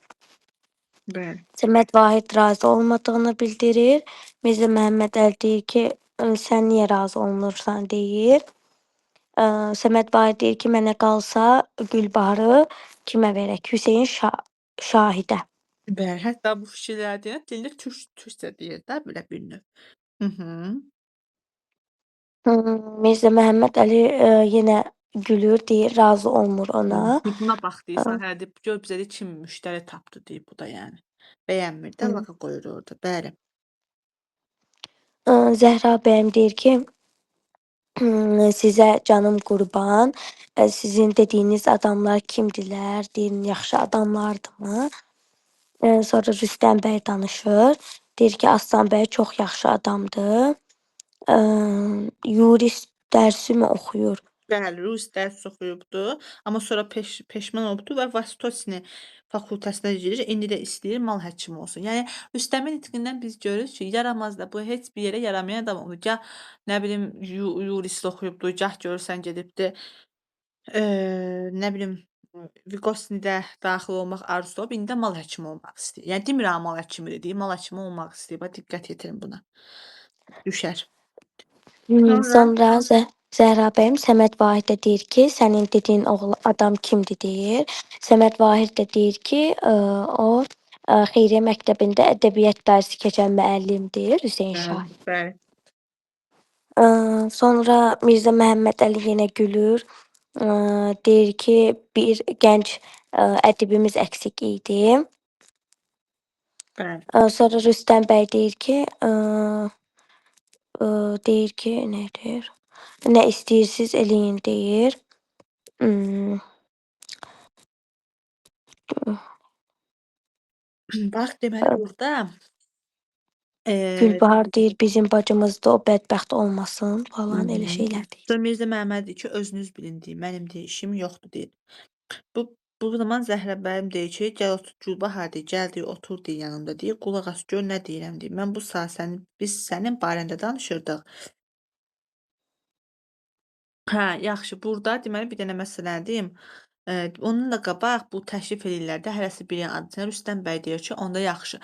Bəli. Səməd Vahid razı olmadığını bildirir. Mirzə Məhəmmədəli deyir ki, sən niyə razı olmursan deyir. Səməd Vahid deyir ki, mənə qalsa Gülbaharı kimə verək? Hüseyn Şahidə. Bəli. Hətta bu fikirləri deyən dilində türkcə deyir də belə bir növ. Hı hı. Mirzə Məhəmmədəli yenə gülür, deyir, razı olmur ona. Buna bax deyirsən, hə deyib, gör bizə də kim müştəri tapdı deyib bu da yəni. Bəyənmir də, laqa qoyur orada. Bəli. Zəhra bəyəm deyir ki, sizə canım qurban, sizin dediyiniz adamlar kimdilər? Deyin, yaxşı adamlardırmı? Sonra Rüstəm bəy danışır. Deyir ki, Aslan bəy çox yaxşı adamdır. Yurist dərsi mi oxuyur? Bəli, rus dərs oxuyubdu, amma sonra peşman olubdu və Vostosni fakültəsinə girir. İndi də istəyir mal həkimi olsun. Yəni Rüstəmin nitqindən biz görürük ki, yaramaz da. Bu heç bir yerə yaramayan adam oldu. Gah nə bilim yurist oxuyubdu, gah görürsən gedibdi. Nə bilim Vigosnidə daxil olmaq arzusu olub, indi də mal həkimi olmaq istəyir. Yəni demirəm mal həkimidir, deyir, mal həkimi olmaq istəyir. Bax diqqət yetirin buna. Düşər. Sonra Sonra Zəhra bəyəm Səməd Vahid də deyir ki, sənin dediyin adam kimdir deyir. Səməd Vahid də deyir ki, o Xeyriyyə məktəbində ədəbiyyat dərsi keçən müəllimdir, Hüseyn Şah. bəli. Sonra Mirzə Məhəmmədəli yenə gülür. Deyir ki, bir gənc ədibimiz əksik idi. Bəli. Sonra Rüstəm bəy deyir ki, nə deyir? Nə istəyirsiz eləyin deyir. Bax deməli burada Gülbahar deyir bizim bacımızdır, o bədbəxt olmasın falan elə Mhm. şeylər deyir. Sonra Mirzə Məhəmməd deyir ki, özünüz bilin deyir, mənim deyir, işim yoxdur deyir. Bu zaman Zəhra bəyim deyir ki, gəl otur Gülbahar deyir, gəl deyir, otur deyir yanımda deyir, qulaq as gör nə deyirəm deyir. Mən bu saat biz sənin barəndə danışırdıq. Hə, yaxşı. Burada deməli bir dənə məsələni deyim. Onunla qabaq bu təşrif eləyirlər də, hərəsi birinin adını Rüstəm bəy deyir ki, onda yaxşı.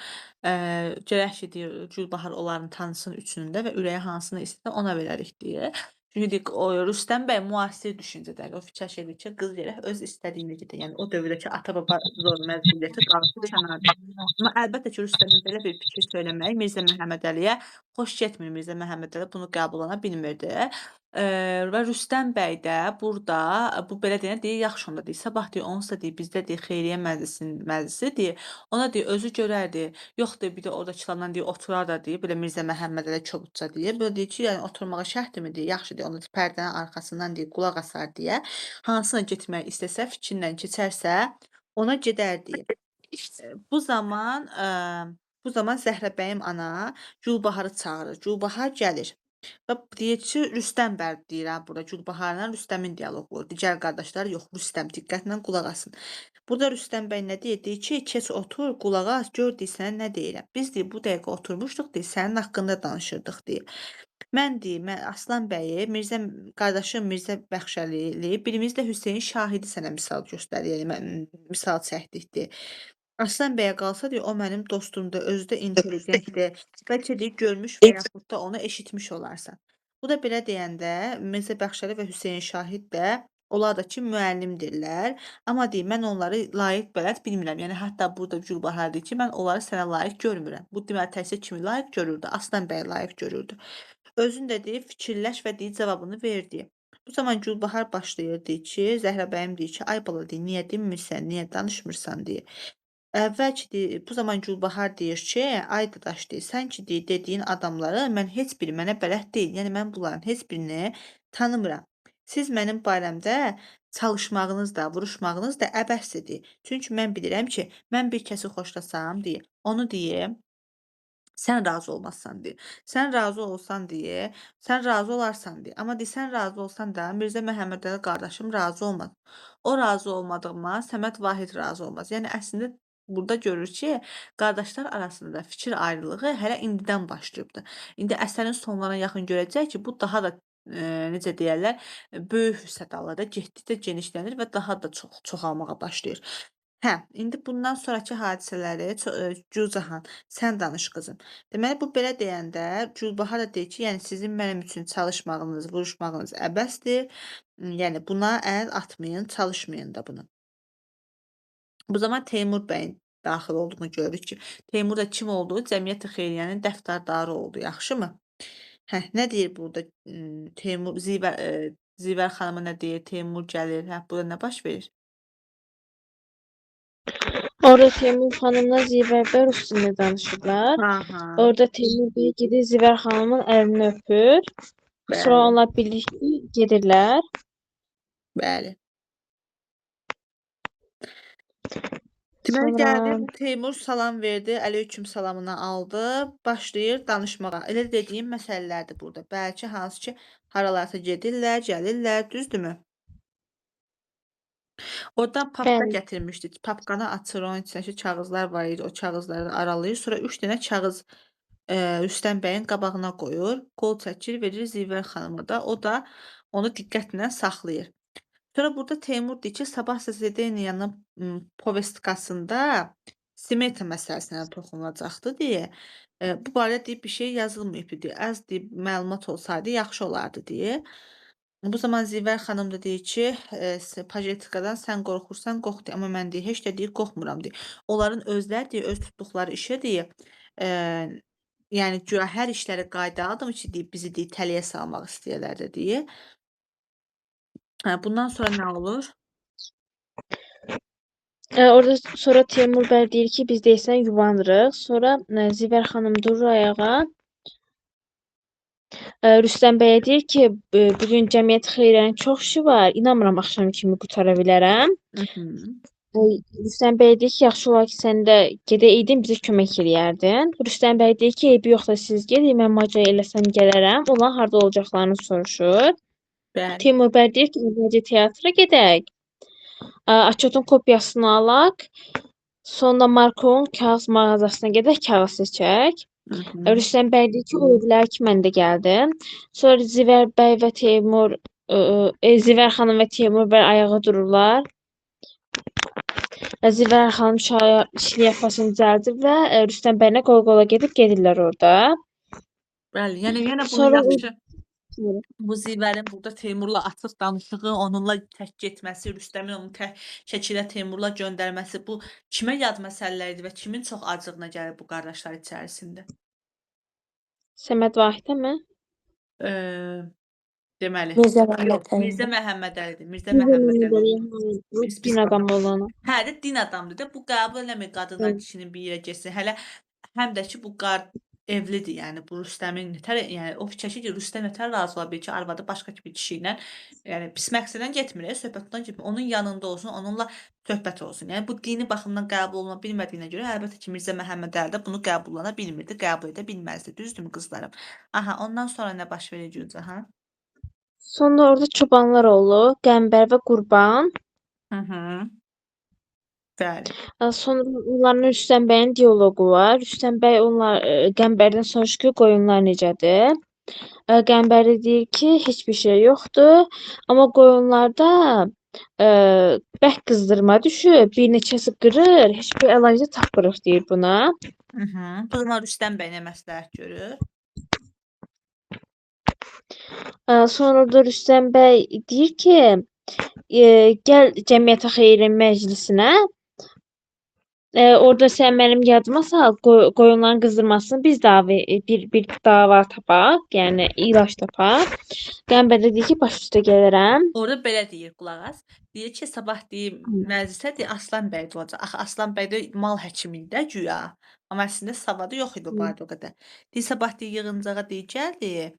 Gərək ki, deyir, Gülbahar onların tanısın üçünün də və ürəyi hansını istəyirsə ona verərik deyir. Çünki deyir, o Rüstəm bəy müasir düşüncədə. O fikirləşir ki, qız gərək öz istədiyini gedə. Yəni o dövrdəki ata-baba zor məcburiyyəti qalxıb kənarda. Amma əlbəttə ki, Rüstəmin belə bir fikir söyləməyi Mirzə Məhəmmədəliyə xoş getmir. Mirzə Məhəmmədəli bunu qəbulana bilmirdi. Və Rüstəm bəy də burda bu belə deyən deyir, yaxşı onda deyir, sabah deyir, onsuz da deyir, bizdə deyir, xeyriyyə məclisi deyir, ona deyir, özü görərdi. Yox deyir, bir də oradakılarla deyir, oturar da deyir, belə Mirzə Məhəmmədəli kobudca deyir. Belə deyir ki, yəni oturmağa şərtdirmi deyir, yaxşı deyir, onda pərdənin arxasından deyir, qulaq asar deyə, hansına getmək istəsə, fikrindən keçərsə, ona gedər deyir. Bu zaman Zəhrabəyim ana Gülbaharı çağırır. Gülbahar gəlir. Və deyir ki, Rüstəm bəy deyirəm burada Gülbaharla Rüstəmin dialoqu olur. Digər qardaşlar yox, Rüstəm diqqətlə qulaq asın. Burada Rüstəm bəy nə deyir? Deyir ki, keç otur, qulaq as, gör deyir sənə nə deyirəm. Biz deyir bu dəqiqə oturmuşduq deyir, sənin haqqında danışırdıq deyir. Mən deyir, mən Aslan bəyi, qardaşım Mirzə Bəxşəlili, birimiz də Hüseyn Şahidi sənə misal göstərir, misal çəkdik deyir. Aslan bəyə qalsa deyir, o mənim dostumdur, özü də intelligentdir. Bəlkə deyir, görmüş və yaxud da onu eşitmiş olarsan. Bu da belə deyəndə Mirzə Bəxşəli və Hüseyn Şahid də onlar da ki, müəllimdirlər. Amma deyir, mən onları layiq bələd bilmirəm. Yəni, hətta burada Gülbahar deyir ki, mən onları sənə layiq görmürəm. Bu deməli təkcə kimi layiq görürdü? Aslan bəy layiq görürdü. Özün də deyir, fikirləş və deyir, cavabını ver deyir. Bu zaman Gülbahar başlayır deyir ki, Zəhrabəyim deyir ki, ay bala deyir, niyə dinmirsən, niyə danışmırsan deyir. Əvvəl ki deyir, bu zaman Gülbahar deyir ki, ay dadaş deyir, sən ki deyir, dediyin adamları mən heç biri mənə bələd deyil. Yəni mən bunların heç birini tanımıram. Siz mənim barəmdə çalışmağınız da, vuruşmağınız da əbəsdir. Çünki mən bilirəm ki, mən bir kəsi xoşlasam deyir, onu deyim, sən razı olmazsan deyir. Sən razı olsan deyir, sən razı olarsan deyir. Amma deyir, sən razı olsan da Mirzə Məhəmmədəli qardaşım razı olmaz. O razı olmadığıma Səməd Vahid razı olmaz. Yəni əslində burada görürük ki, qardaşlar arasında fikir ayrılığı hələ indidən başlayıbdır. İndi əsərin sonlarına yaxın görəcək ki, bu daha da necə deyərlər, böyük sədalarda getdikcə genişlənir və daha da çoxalmağa başlayır. Hə, indi bundan sonrakı hadisələri Gülcahan, sən danış qızım. Deməli, bu belə deyəndə Gülbahar da deyir ki, yəni sizin mənim üçün çalışmağınız, vuruşmağınız əbəsdir. Yəni buna əl atmayın, çalışmayın da bunu. Bu zaman Teymur bəyin daxil olduğunu görürük ki, Teymur da kim olduğu Cəmiyyət-i Xeyriyyənin dəftardarı oldu, yaxşımı? Hə, nə deyir burada Teymur, Zivər xanıma nə deyir, Teymur gəlir, hə, burada nə baş verir? Orada Teymur xanımla Zivər bəy rus dilində danışırlar. Aha, Orada Teymur bəy gedib Zivər xanımın əlini öpür. Sonra bəli, onlar birlikdə gedirlər. bəli. Deməli gəldi, Sonra bu Teymur salam verdi, əleyküm salamını aldı, başlayır danışmağa. Elə dediyim məsələlərdir burada. Bəlkə hansı ki, haralarsa gedirlər, gəlirlər, düzdürmü? Oradan papka bəli, gətirmişdi. Papkanı açır, onun içindəki kağızlar var idi. O kağızları aralayır. Sonra 3 dənə kağız Rüstəm bəyin qabağına qoyur. Qol çəkir, verir Zivər xanıma da. O da onu diqqətlə saxlayır. Sonra burada Teymur deyir ki, sabah Zedeniyanın povestikasında Simeta məsələsinə toxunulacaqdı deyə. Bu barədə deyir, bir şey yazılmayıbdı deyə. Az deyir, məlumat olsaydı yaxşı olardı deyə. Bu zaman Zivər xanım da deyir ki, pajetikadan sən qorxursan, qorx deyir. Amma mən deyir, heç də deyir, qorxmuram deyir. Onların özləri deyir, öz tutduqları işə deyir, yəni güya hər işləri qayda aldım ki, deyir, bizi deyir, tələyə salmaq istəyirlər də deyir. Bundan sonra nə olur? orada sonra Teymur bəy deyir ki, biz deyəsən yuvanırıq. Sonra Zivər xanım durur ayağa. Rüstəm bəyə deyir ki, bu gün Cəmiyyət Xeyriyyənin çox işi var. İnanmıram axşam kimi qutara bilərəm. Rüstəm bəy deyir ki, yaxşı olar ki, sən də gedəydin, bizə kömək eləyərdin. Rüstəm bəy deyir ki, eybi yoxdur, siz gedin, mən macaya eləsəm gələrəm. Onlar harda olacaqlarını soruşur. Bəli. Teymur bəy deyir ki, əvvəlcə teatra gedək. Açotun kopyasını alaq. Sonra Markovun kağız mağazasına gedək, kağız seçək. Rüstəm bəy deyir ki, ola bilər ki, mən də gəldim. Sonra Zivər bəy və Teymur, Zivər xanım və Teymur bəy ayağa dururlar. Zivər xanım şlyapasını düzəldir və Rüstəm bəylə qol-qola gedib gedirlər orada. Bəli, yəni yenə bunu Sonra yaxşı bu Zivərin burada Teymurla açıq danışığı, onunla tək getməsi, Rüstəmin onu tək şəkildə Teymurla göndərməsi bu kimə yad məsələlər idi və kimin çox acığına gəlir bu qardaşlar içərisində? Səməd Vahidəmi? Eee, deməli. Mirzə Yox, Məhəmmədəli. Mirzə Məhəmmədəlidir. Mirzə Mirzə Məhəmmədəli Məhəmmədəli, oldu. o Pis din baxın. adamı olana. Hə də din adamdır da. Bu qəbul eləmir qadınla Hı. kişinin bir yerə getsin. Hələ həm də ki bu evlidir. Yəni bu Rüstəmin nətər yəni o fikir ki Rüstəm nətər razı ola bilər ki arvadı başqa bir kişi ilə yəni pis məqsədlə getmir, söhbət ondan getmir. Onun yanında olsun, onunla söhbət olsun. Yəni bu dini baxımdan qəbul oluna bilmədiyinə görə əlbəttə ki Mirzə Məhəmmədəli də bunu qəbullana bilmirdi, qəbul edə bilməzdi. Düzdürmü qızlarım? Aha, ondan sonra nə baş verir Gülcahan? Sonra orada çobanlar olur, Qəmbər və Qurban. Hı hı. Bəli. Sonra onların Rüstəm bəyin dialoqu var. Rüstəm bəy Qəmbərdən soruşur ki, qoyunlar necədir? Qəmbər də deyir ki, heç bir şey yoxdur, amma qoyunlarda bərk qızdırma düşüb, bir neçəsi qırır, heç bir əlac da tapmırıq deyir buna. Hı hı. Bu zaman Rüstəm bəy nə məsləhət görür? Sonra da Rüstəm bəy deyir ki, gəl Cəmiyyətə Xeyri Məclisinə. Orada sən mənim yadıma sal, qoyunların qızdırmasını biz bir dava tapaq, yəni ilaç tapaq. Qəmbər də deyir ki, baş üstə gələrəm. Orada belə deyir, qulaq as. Deyir ki, sabah deyir məclisə deyir Aslan bəy də olacaq. Axı Aslan bəy də mal həkimi idi də güya. Amma əslində savadı yox idi o barədə o qədər. Deyir sabah deyir yığıncağa deyir gəl deyir.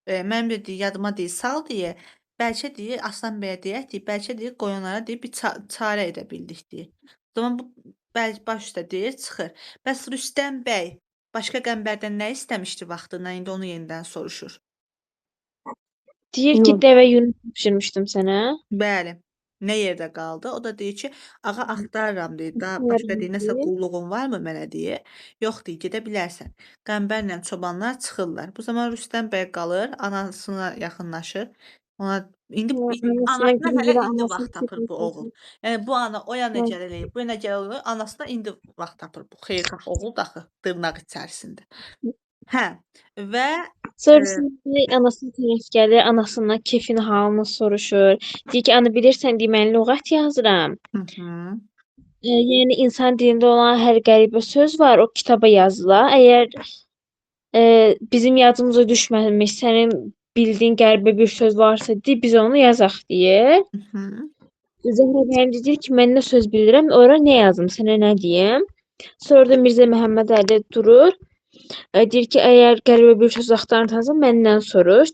Mənim də deyir yadıma deyir sal deyir. Bəlkə deyir Aslan bəyə deyək deyir, bəlkə deyir qoyunlara deyir bir çarə edə bildik deyir. O zaman bu baş üstə deyir çıxır. Bəs Rüstəm bəy başqa Qəmbərdən nə istəmişdi vaxtında? İndi onu yenidən soruşur. Deyir ki, Yun. dəvə yunu tapşırmışdım sənə. Bəli. Nə yerdə qaldı? O da deyir ki, ağa axtarıram deyir. Daha başqa deyir, nəsə qulluğun varmı mənə deyir. Yox deyir, gedə bilərsən. Qəmbərlə çobanlar çıxırlar. Bu zaman Rüstəm bəy qalır, anasına yaxınlaşır. Ona indi anasına hələ indi vaxt tapır bu oğul. Yəni bu ana o yana Hə. gəlir, bu yana gəlir, anasına indi vaxt tapır bu xeyirxah oğul daxı dırnaq içərisində. Hə və Sonra Rüstəm anasına tərəf gəlir, anasından kefini, halını soruşur. Deyir ki, ana bilirsən deyir, mən lüğət yazıram. hı -hı. Yəni insan dilində olan hər qəribə söz var, o kitaba yazılar. Əgər bizim yadımıza düşməmiş, sənin bildiyin qəribə bir söz varsa, deyir, biz onu yazaq deyir. Hı -hı. Zəhra bəyəm deyir ki, mən nə söz bilirəm, ora nə yazım, sənə nə deyim? Sonra da Mirzə Məhəmmədəli durur. Deyir ki, əgər qəribə bir söz axtarırsansa məndən soruş.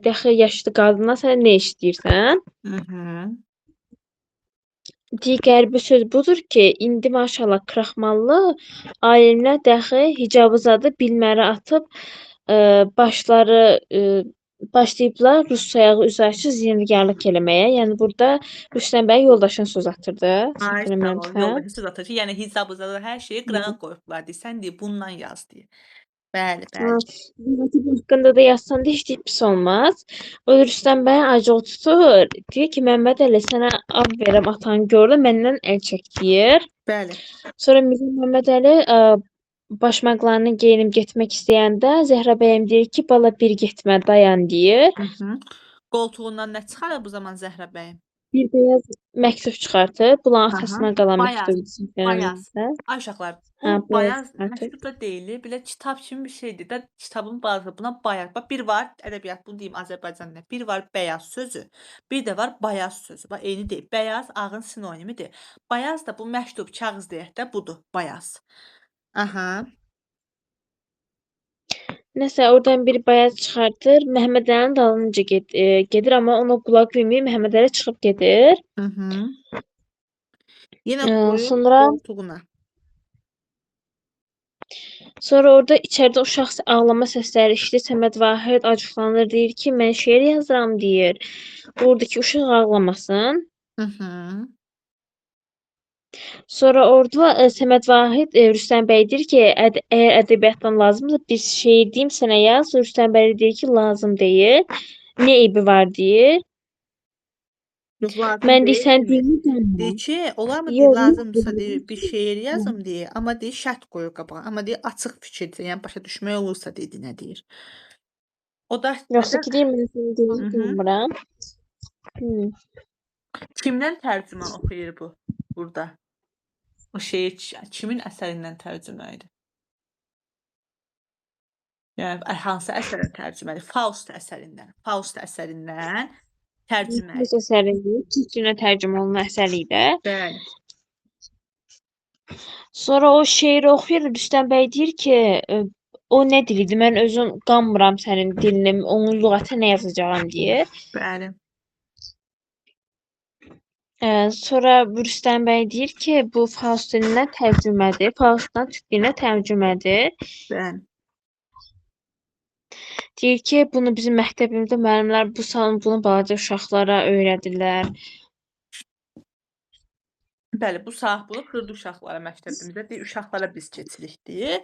Dəxi yaşlı qadından sən nə istəyirsən? Hı -hı. Deyir qəribə söz budur ki, indi maşallah kraxmallı alimlər dəxi hicabı zadı bilməri atıb başları başlayıblar rus sayağı üzü açıq zinəgarlıq eləməyə. Yəni burada Rüstəm bəy yoldaşına söz atırdı. Səhv Ay sağ ol, eləmirəmsə. yoldaşı söz atır ki, yəni hicabı zadı hər şeyi qırağa qoyublar deyir. Sən deyir bundan yaz deyir. Bəli, bəli. Zinəti haqqında da yazsan da heç deyib pis olmaz. O Rüstəm bəy acıq tutur. Deyir ki, Məmməd Əli sənə ad verəm atan gördü, məndən əl çək deyir. Bəli. Sonra Mirzə Məmməd Əli başmaqlarını geyinib getmək istəyəndə Zəhra bəyəm deyir ki, bala bir getmə, dayan deyir. Hı -hı. Qoltuğundan nə çıxarır bu zaman Zəhra bəyim? Bir bəyaz məktub çıxartır. Bunların Aha, atasına qalan bayaz, məktubdur. bayaz. Ay uşaqlar, bu Hə, bayaz bayaz məktub da deyilir, belə kitab kimi bir şeydir də, kitabın bazı buna bayaz. Bax bir var ədəbiyyat, bunu deyim Azərbaycan dilində. Bir var bəyaz sözü, bir də var bayaz sözü. Bax eyni deyil. Bəyaz ağın sinonimidir. Bayaz da bu məktub, kağız deyək də budur, bayaz. Aha. Nəsə oradan bir bayaz çıxartır. Məhəmməd Əlinin dalınca gedir, amma ona qulaq verməyib Məhəmməd Əli çıxıb gedir. Hı -hı. Yenə Sonra qoyur qoltuğuna. Sonra orada içəridə uşaq ağlama səsləri eşidir. Səməd Vahid acıqlanır, deyir ki, mən şeir yazıram deyir. Oradakı uşaq ağlamasın. Hı -hı. Sonra orada Səməd Vahid Rüstəm bəy deyir ki, əgər ədəbiyyatdan lazımdırsa bir şeir deyim sənə yaz. Rüstəm bəy deyir ki, lazım deyil. Nə eybi var deyir. Yox, lazım Mən deyir, deyil sən demir. dilini Deyir tanımıram. ki, olarmı deyir, Yox, lazımdırsa deyir, bir şeir yazım deyir, amma deyir, şərt qoyur qabağa. Amma deyir, açıq fikirdir, yəni başa düşmək olursa deyir, nə deyir. O da yoxsa ki deyir, mən sənin dilini Mhm. tanımıram. Kimdən tərcümə oxuyur bu burada? O şeir kimin əsərindən tərcümə idi? Yəni hansı əsərə tərcümədir? Faust əsərindən. Faust əsərindən tərcümə Rus əsəridir. Türkcə tərcümə olunan əsər idi. Bəli. Sonra o şeiri oxuyur, Rüstəm bəy deyir ki, o nə dilidir? Mən özüm qanmıram sənin dilini, onun lüğəti nə yazacağam deyir. Bəli. Sonra Rüstəm bəy deyir ki, bu Faust dilindən tərcümədir. Faustdan türk dilinə tərcümədir. Bəli. Deyir ki, bunu bizim məktəbimizdə müəllimlər bunu balaca uşaqlara öyrədirlər. Bəli, bu saat bunu xırda uşaqlara məktəbimizdə deyir, uşaqlara biz keçirik deyir.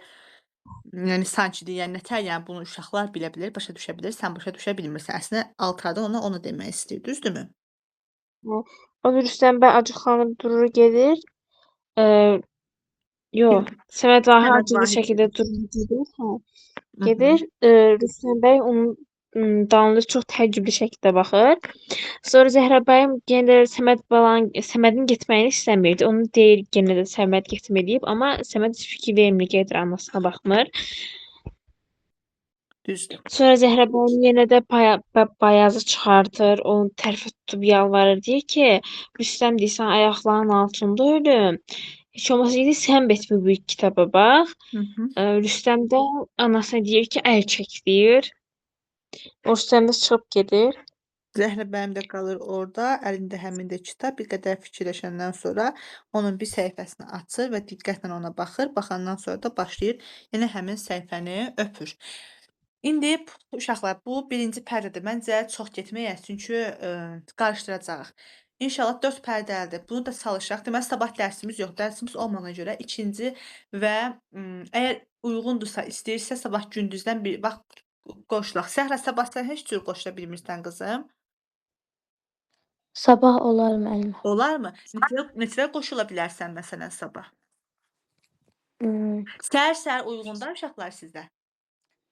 Yəni sanki deyir, yəni nətər, yəni bunu uşaqlar bilə bilər, başa düşə bilər, sən başa düşə bilmirsən. Əslində altarda onu demək istəyir, düzdürmü? O Rüstəm bəy acıqlanıb durur gedir. Yox, Səməd Vahid Səməd acıqlı Vahid şəkildə gedir. durur gedir. Hə. Mhm. Gedir. Rüstəm bəy onun dalınca çox təəccüblü şəkildə baxır. Sonra Zəhra bəyim yenə də Səmədin getməyini istəmirdi. Onu deyir yenə də Səməd getməliyib, amma Səməd heç fikir vermir, gedir anasına baxmır. Düzdür. Sonra Zəhra bəyim yenə də Bayazı çıxardır, onu tərəfə tutub yalvarır, deyir ki, Rüstəm deyir, sən ayaqlarının altında ölüm. Heç olmasa deyir, sən bet bu böyük kitaba bax. Mhm. Rüstəm də anasına deyir ki, əl çək deyir. O Rüstəm də çıxıb gedir. Zəhra bəyim də qalır orada, əlində həmin də kitab. Bir qədər fikirləşəndən sonra onun bir səhifəsini açır və diqqətlə ona baxır. Baxandan sonra da başlayır yenə həmin səhifəni öpür. İndi uşaqlar, bu birinci pərdədir. Məncə çox getməyək, çünki qarışdıracağıq. İnşallah 4 pərdəlidir. Bunu da çalışaq. Deməli, sabah dərsimiz yox. Dərsimiz olmadığına görə ikinci və əgər uyğundursa, istəyirsə sabah gündüzdən bir vaxt qoşulaq. Səhra, sabah sən heç cür qoşula bilmirsən qızım. Sabah olar müəllimə. Olarmı? Neçəyə qoşula bilərsən məsələn sabah? Hmm, Səhər uyğundar uşaqlar sizdə?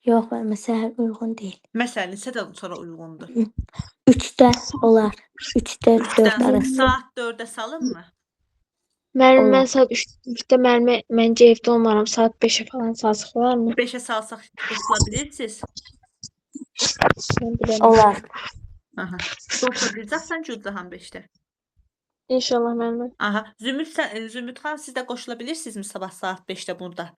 Yox müəllimə, səhər uyğun deyil. Məsələn, neçədən sonra uyğundur? 3-də olar. 3-də 4 3-dən arası. saat 4-ə salınmı? Müəllim, Olar. mən saat 3-də müəllimə məncə evdə olmaram. Saat 5-ə falan salsaq olarmı? 5-ə salsaq qoşula bilirsiniz? Mən bilmirəm. Olar. Aha. Qoşula biləcəksən Gülcahan 5-də. İnşallah müəllimə. Aha. Zümrüd xan siz də qoşula bilirsinizmi sabah saat 5-də burada?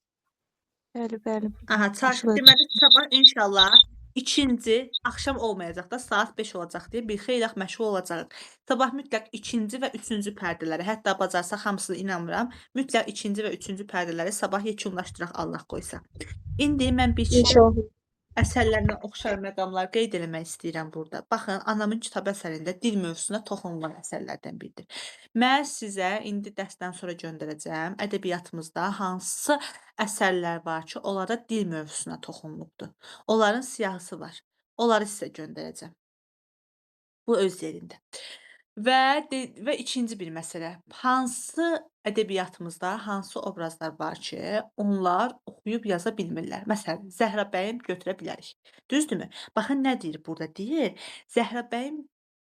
Bəli, bəli. Aha, Qoşulacaq. deməli sabah inşallah ikinci axşam olmayacaq da saat 5 olacaq deyə bir xeyli məşğul olacağıq. Sabah mütləq ikinci və üçüncü pərdələri, hətta bacarsaq hamısını inanmıram, mütləq ikinci və üçüncü pərdələri sabah yekunlaşdıraq Allah qoysa. İndi mən bir İnşallah. əsərlərinə oxşar məqamlar qeyd eləmək istəyirəm burada. Baxın, anamın kitab əsərində dil mövzusuna toxunulan əsərlərdən biridir. Mən sizə indi dərsdən sonra göndərəcəm. Ədəbiyyatımızda hansı əsərlər var ki, onlarda dil mövzusuna toxunulubdur. Onların siyahısı var. Onları sizə göndərəcəm. Bu öz yerində. Və ikinci bir məsələ. Hansı ədəbiyyatımızda hansı obrazlar var ki, onlar oxuyub yaza bilmirlər? Məsələn, Zəhra bəyim götürə bilərik. Düzdürmü? Baxın nə deyir burada? Deyir, Zəhra bəyim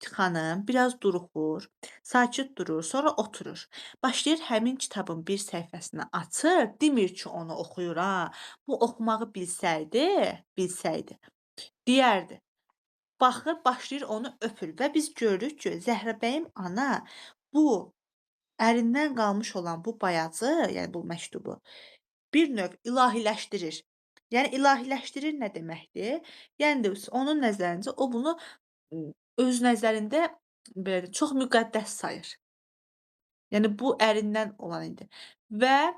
xanım biraz duruxur, sakit durur, sonra oturur. Başlayır həmin kitabın bir səhifəsini açır, demir ki, onu oxuyur ha. Bu oxumağı bilsəydi, deyərdi. Baxır, başlayır onu öpür və biz görürük ki, Zəhrabəyim ana bu ərindən qalmış olan bu bayazı, yəni bu məktubu bir növ ilahiləşdirir. Yəni ilahiləşdirir nə deməkdir? Yəni onun nəzərincə o bunu öz nəzərində belə deyək, çox müqəddəs sayır. Yəni bu ərindən olan idi. Və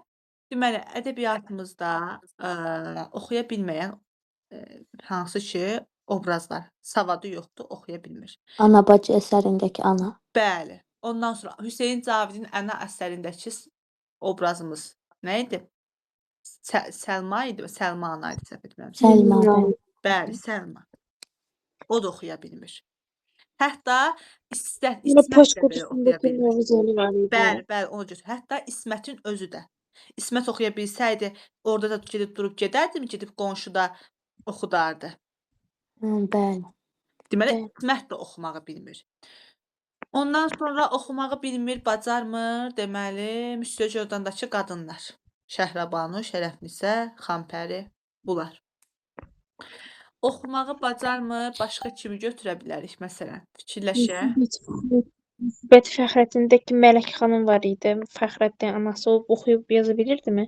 deməli ədəbiyyatımızda oxuya bilməyən hansı ki obrazlar, savadı yoxdur, oxuya bilmir. Ana bacı əsərindəki ana. Bəli. Ondan sonra Hüseyn Cavidin Əna əsərindəki obrazımız nə idi? Səlma idi, Səlma ana idi, səhv etmirəmsə. Səlma bəy. Bəli, Səlma. O da oxuya bilmir. Hətta Elə İsmət poçt də belə oxuya qutusundakı bilmir. Novruzeli var idi. Bəli, onu götür. Hətta İsmətin özü də. İsmət oxuya bilsəydi, orada da gedib durub gedərdimi, gedib qonşuda oxudardı. Bəli. Deməli, Bəli. İsmət də oxumağı bilmir. Ondan sonra oxumağı bilmir, bacarmır. Deməli, Müstə Cordandakı qadınlar. Şəhrabanu, Şərəfnisə, Xampəri, bunlar. Oxumağı bacarmır, başqa kimi götürə bilərik məsələn? Fikirləşək. Nisbət Fəxrəddindəki Mələk xanım var idi. Fəxrəddin anası olub oxuyub yaza bilirdimi?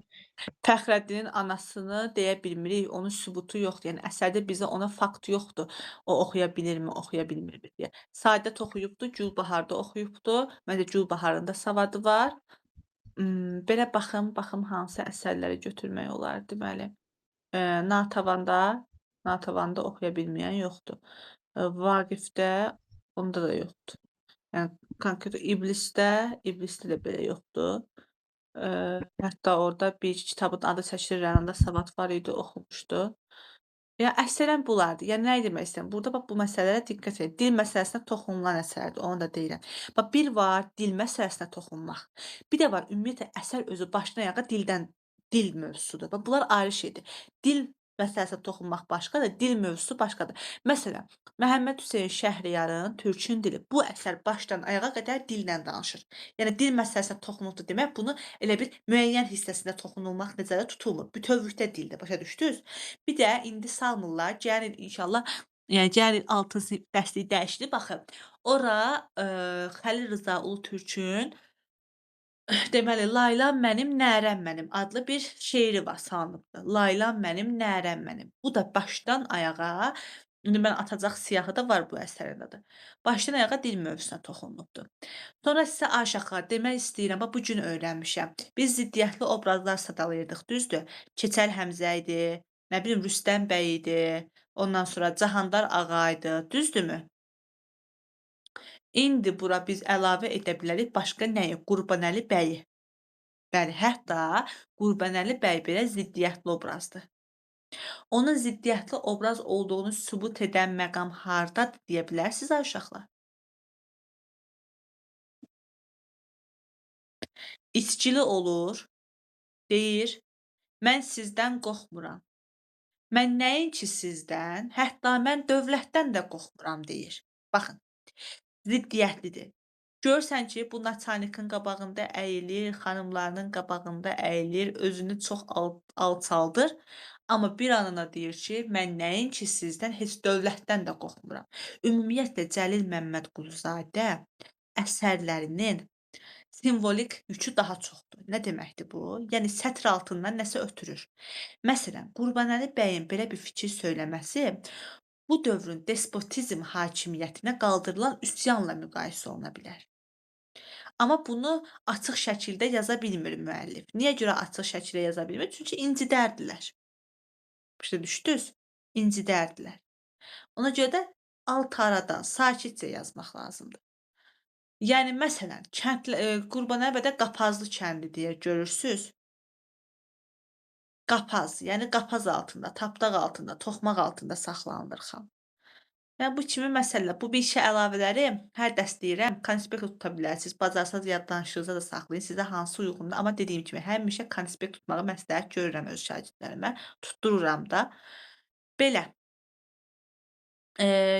Fəxrəddinin anasını deyə bilmirik, onun sübutu yoxdur. Yəni əsərdə bizə ona fakt yoxdur. O oxuya bilirmi, oxuya bilmirmi deyə. Saadət oxuyubdu, Gülbaharda oxuyubdu. Məncə Gülbaharın da savadı var. Belə baxım hansı əsərləri götürmək olar deməli. Natavanda oxuya bilməyən yoxdur. Vaqifdə onda da yoxdur. Yəni konkret İblisdə də belə yoxdur. Hətta orada bir kitabın adı çəkilir, Rənanda savad var idi, oxumuşdu. Yəni əksərən bunlardır. Yəni nə demək istəyirəm? Burada bax bu məsələlərə diqqət edin. Dil məsələsinə toxunulan əsərdir, onu da deyirəm. Bax bir var dil məsələsinə toxunmaq. Bir də var ümumiyyətlə əsər özü başdan ayağa dil mövzusudur. Bax bunlar ayrı şeydir. Dil məsələsinə toxunmaq başqadır, dil mövzusu başqadır. Məsələn, Məhəmməd Hüseyn Şəhriyarın Türkün dili. Bu əsər başdan ayağa qədər dillə danışır. Yəni dil məsələsinə toxunuldu demək, bunu elə bir müəyyən hissəsinə toxunulmaq nəzərdə tutulmur. Bütövlükdə dildə, başa düşdünüz? Bir də indi salmırlar. Gəlin il inşallah, yəni gəlin 6 sinif dərslik dəyişdi. Baxın, ora Xəlil Rza Ulutürkün deməli, Laylan mənim, nərəm mənim adlı bir şeiri var, salınıbdır. Laylan mənim, nərəm mənim. Bu da başdan ayağa, indi mən atacaq siyahı da var bu əsərin adı. Başdan ayağa dil mövzusuna toxunulubdur. Sonra sizə aşağı demək istəyirəm, bax bu gün öyrənmişəm. Biz ziddiyyətli obrazlar sadalayırdıq, düzdür? Keçəl Həmzə idi, nə bilim Rüstəm bəy idi, ondan sonra Cahandar ağa idi, düzdürmü? İndi bura biz əlavə edə bilərik başqa nəyi? Qurbanəli bəyi. Bəli, hətta Qurbanəli bəy belə ziddiyyətli obrazdır. Onun ziddiyyətli obraz olduğunu sübut edən məqam hardadır deyə bilərsiniz ay uşaqlar? İçkili olur, deyir, mən sizdən qorxmuram. Mən nəinki sizdən, hətta mən dövlətdən də qorxmuram deyir. Baxın, ziddiyyətlidir. Görürsən ki, bu naçalnikin qabağında əyilir, xanımlarının qabağında əyilir, özünü çox alçaldır. Amma bir anına deyir ki, mən nəinki sizdən, heç dövlətdən də qorxmuram. Ümumiyyətlə, Cəlil Məmmədquluzadə əsərlərinin simvolik yükü daha çoxdur. Nə deməkdir bu? Yəni, sətr altından nəsə ötürür. Məsələn, Qurbanəli bəyin belə bir fikir söyləməsi bu dövrün despotizm hakimiyyətinə qaldırılan üsyanla müqayisə oluna bilər. Amma bunu açıq şəkildə yaza bilmir müəllif. Niyə görə açıq şəkildə yaza bilmir? Çünki incidərdilər. Başa düşdünüz? İncidərdilər. Ona görə də alt aradan sakitcə yazmaq lazımdır. Yəni, məsələn, Qurbanəli bədə Qapazlı kəndi deyə görürsüz. Qapaz, yəni qapaz altında, tapdaq altında, toxmaq altında saxlanılır xan. Yəni, bu kimi məsələlər. Bu bir işə əlavələri hər dərs deyirəm, konspekt tuta bilərsiniz. Bacarsanız yaddaşınızda da saxlayın. Sizə hansı uyğundur. Amma dediyim kimi, həmişə konspekt tutmağı məsləhət görürəm öz şagirdlərimə. Tutdururam da. Belə.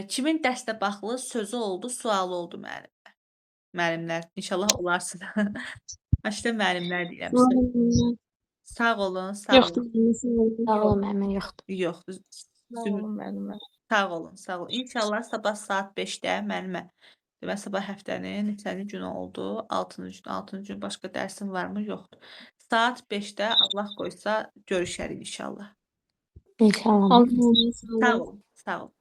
Kimin dərsdə baxılı sözü oldu, sualı oldu müəllimlər. Müəllimlər, inşallah olarsın. Başda müəllimlər deyirəm sizə. Sağ olun, sağ Yoxdur, olun. Sağ olun, müəllimə yoxdur. Yoxdur. Sağ olun müəllimə. Sağ olun, sağ olun. İnşallah sabah saat 5-də müəllimə. Demək, sabah həftənin neçənci günü oldu? 6-cı gün başqa dərsim varmı? Yoxdur. Saat 5-də Allah qoysa görüşərik inşallah. İnşallah. Allah Sağ olun, sağ olun.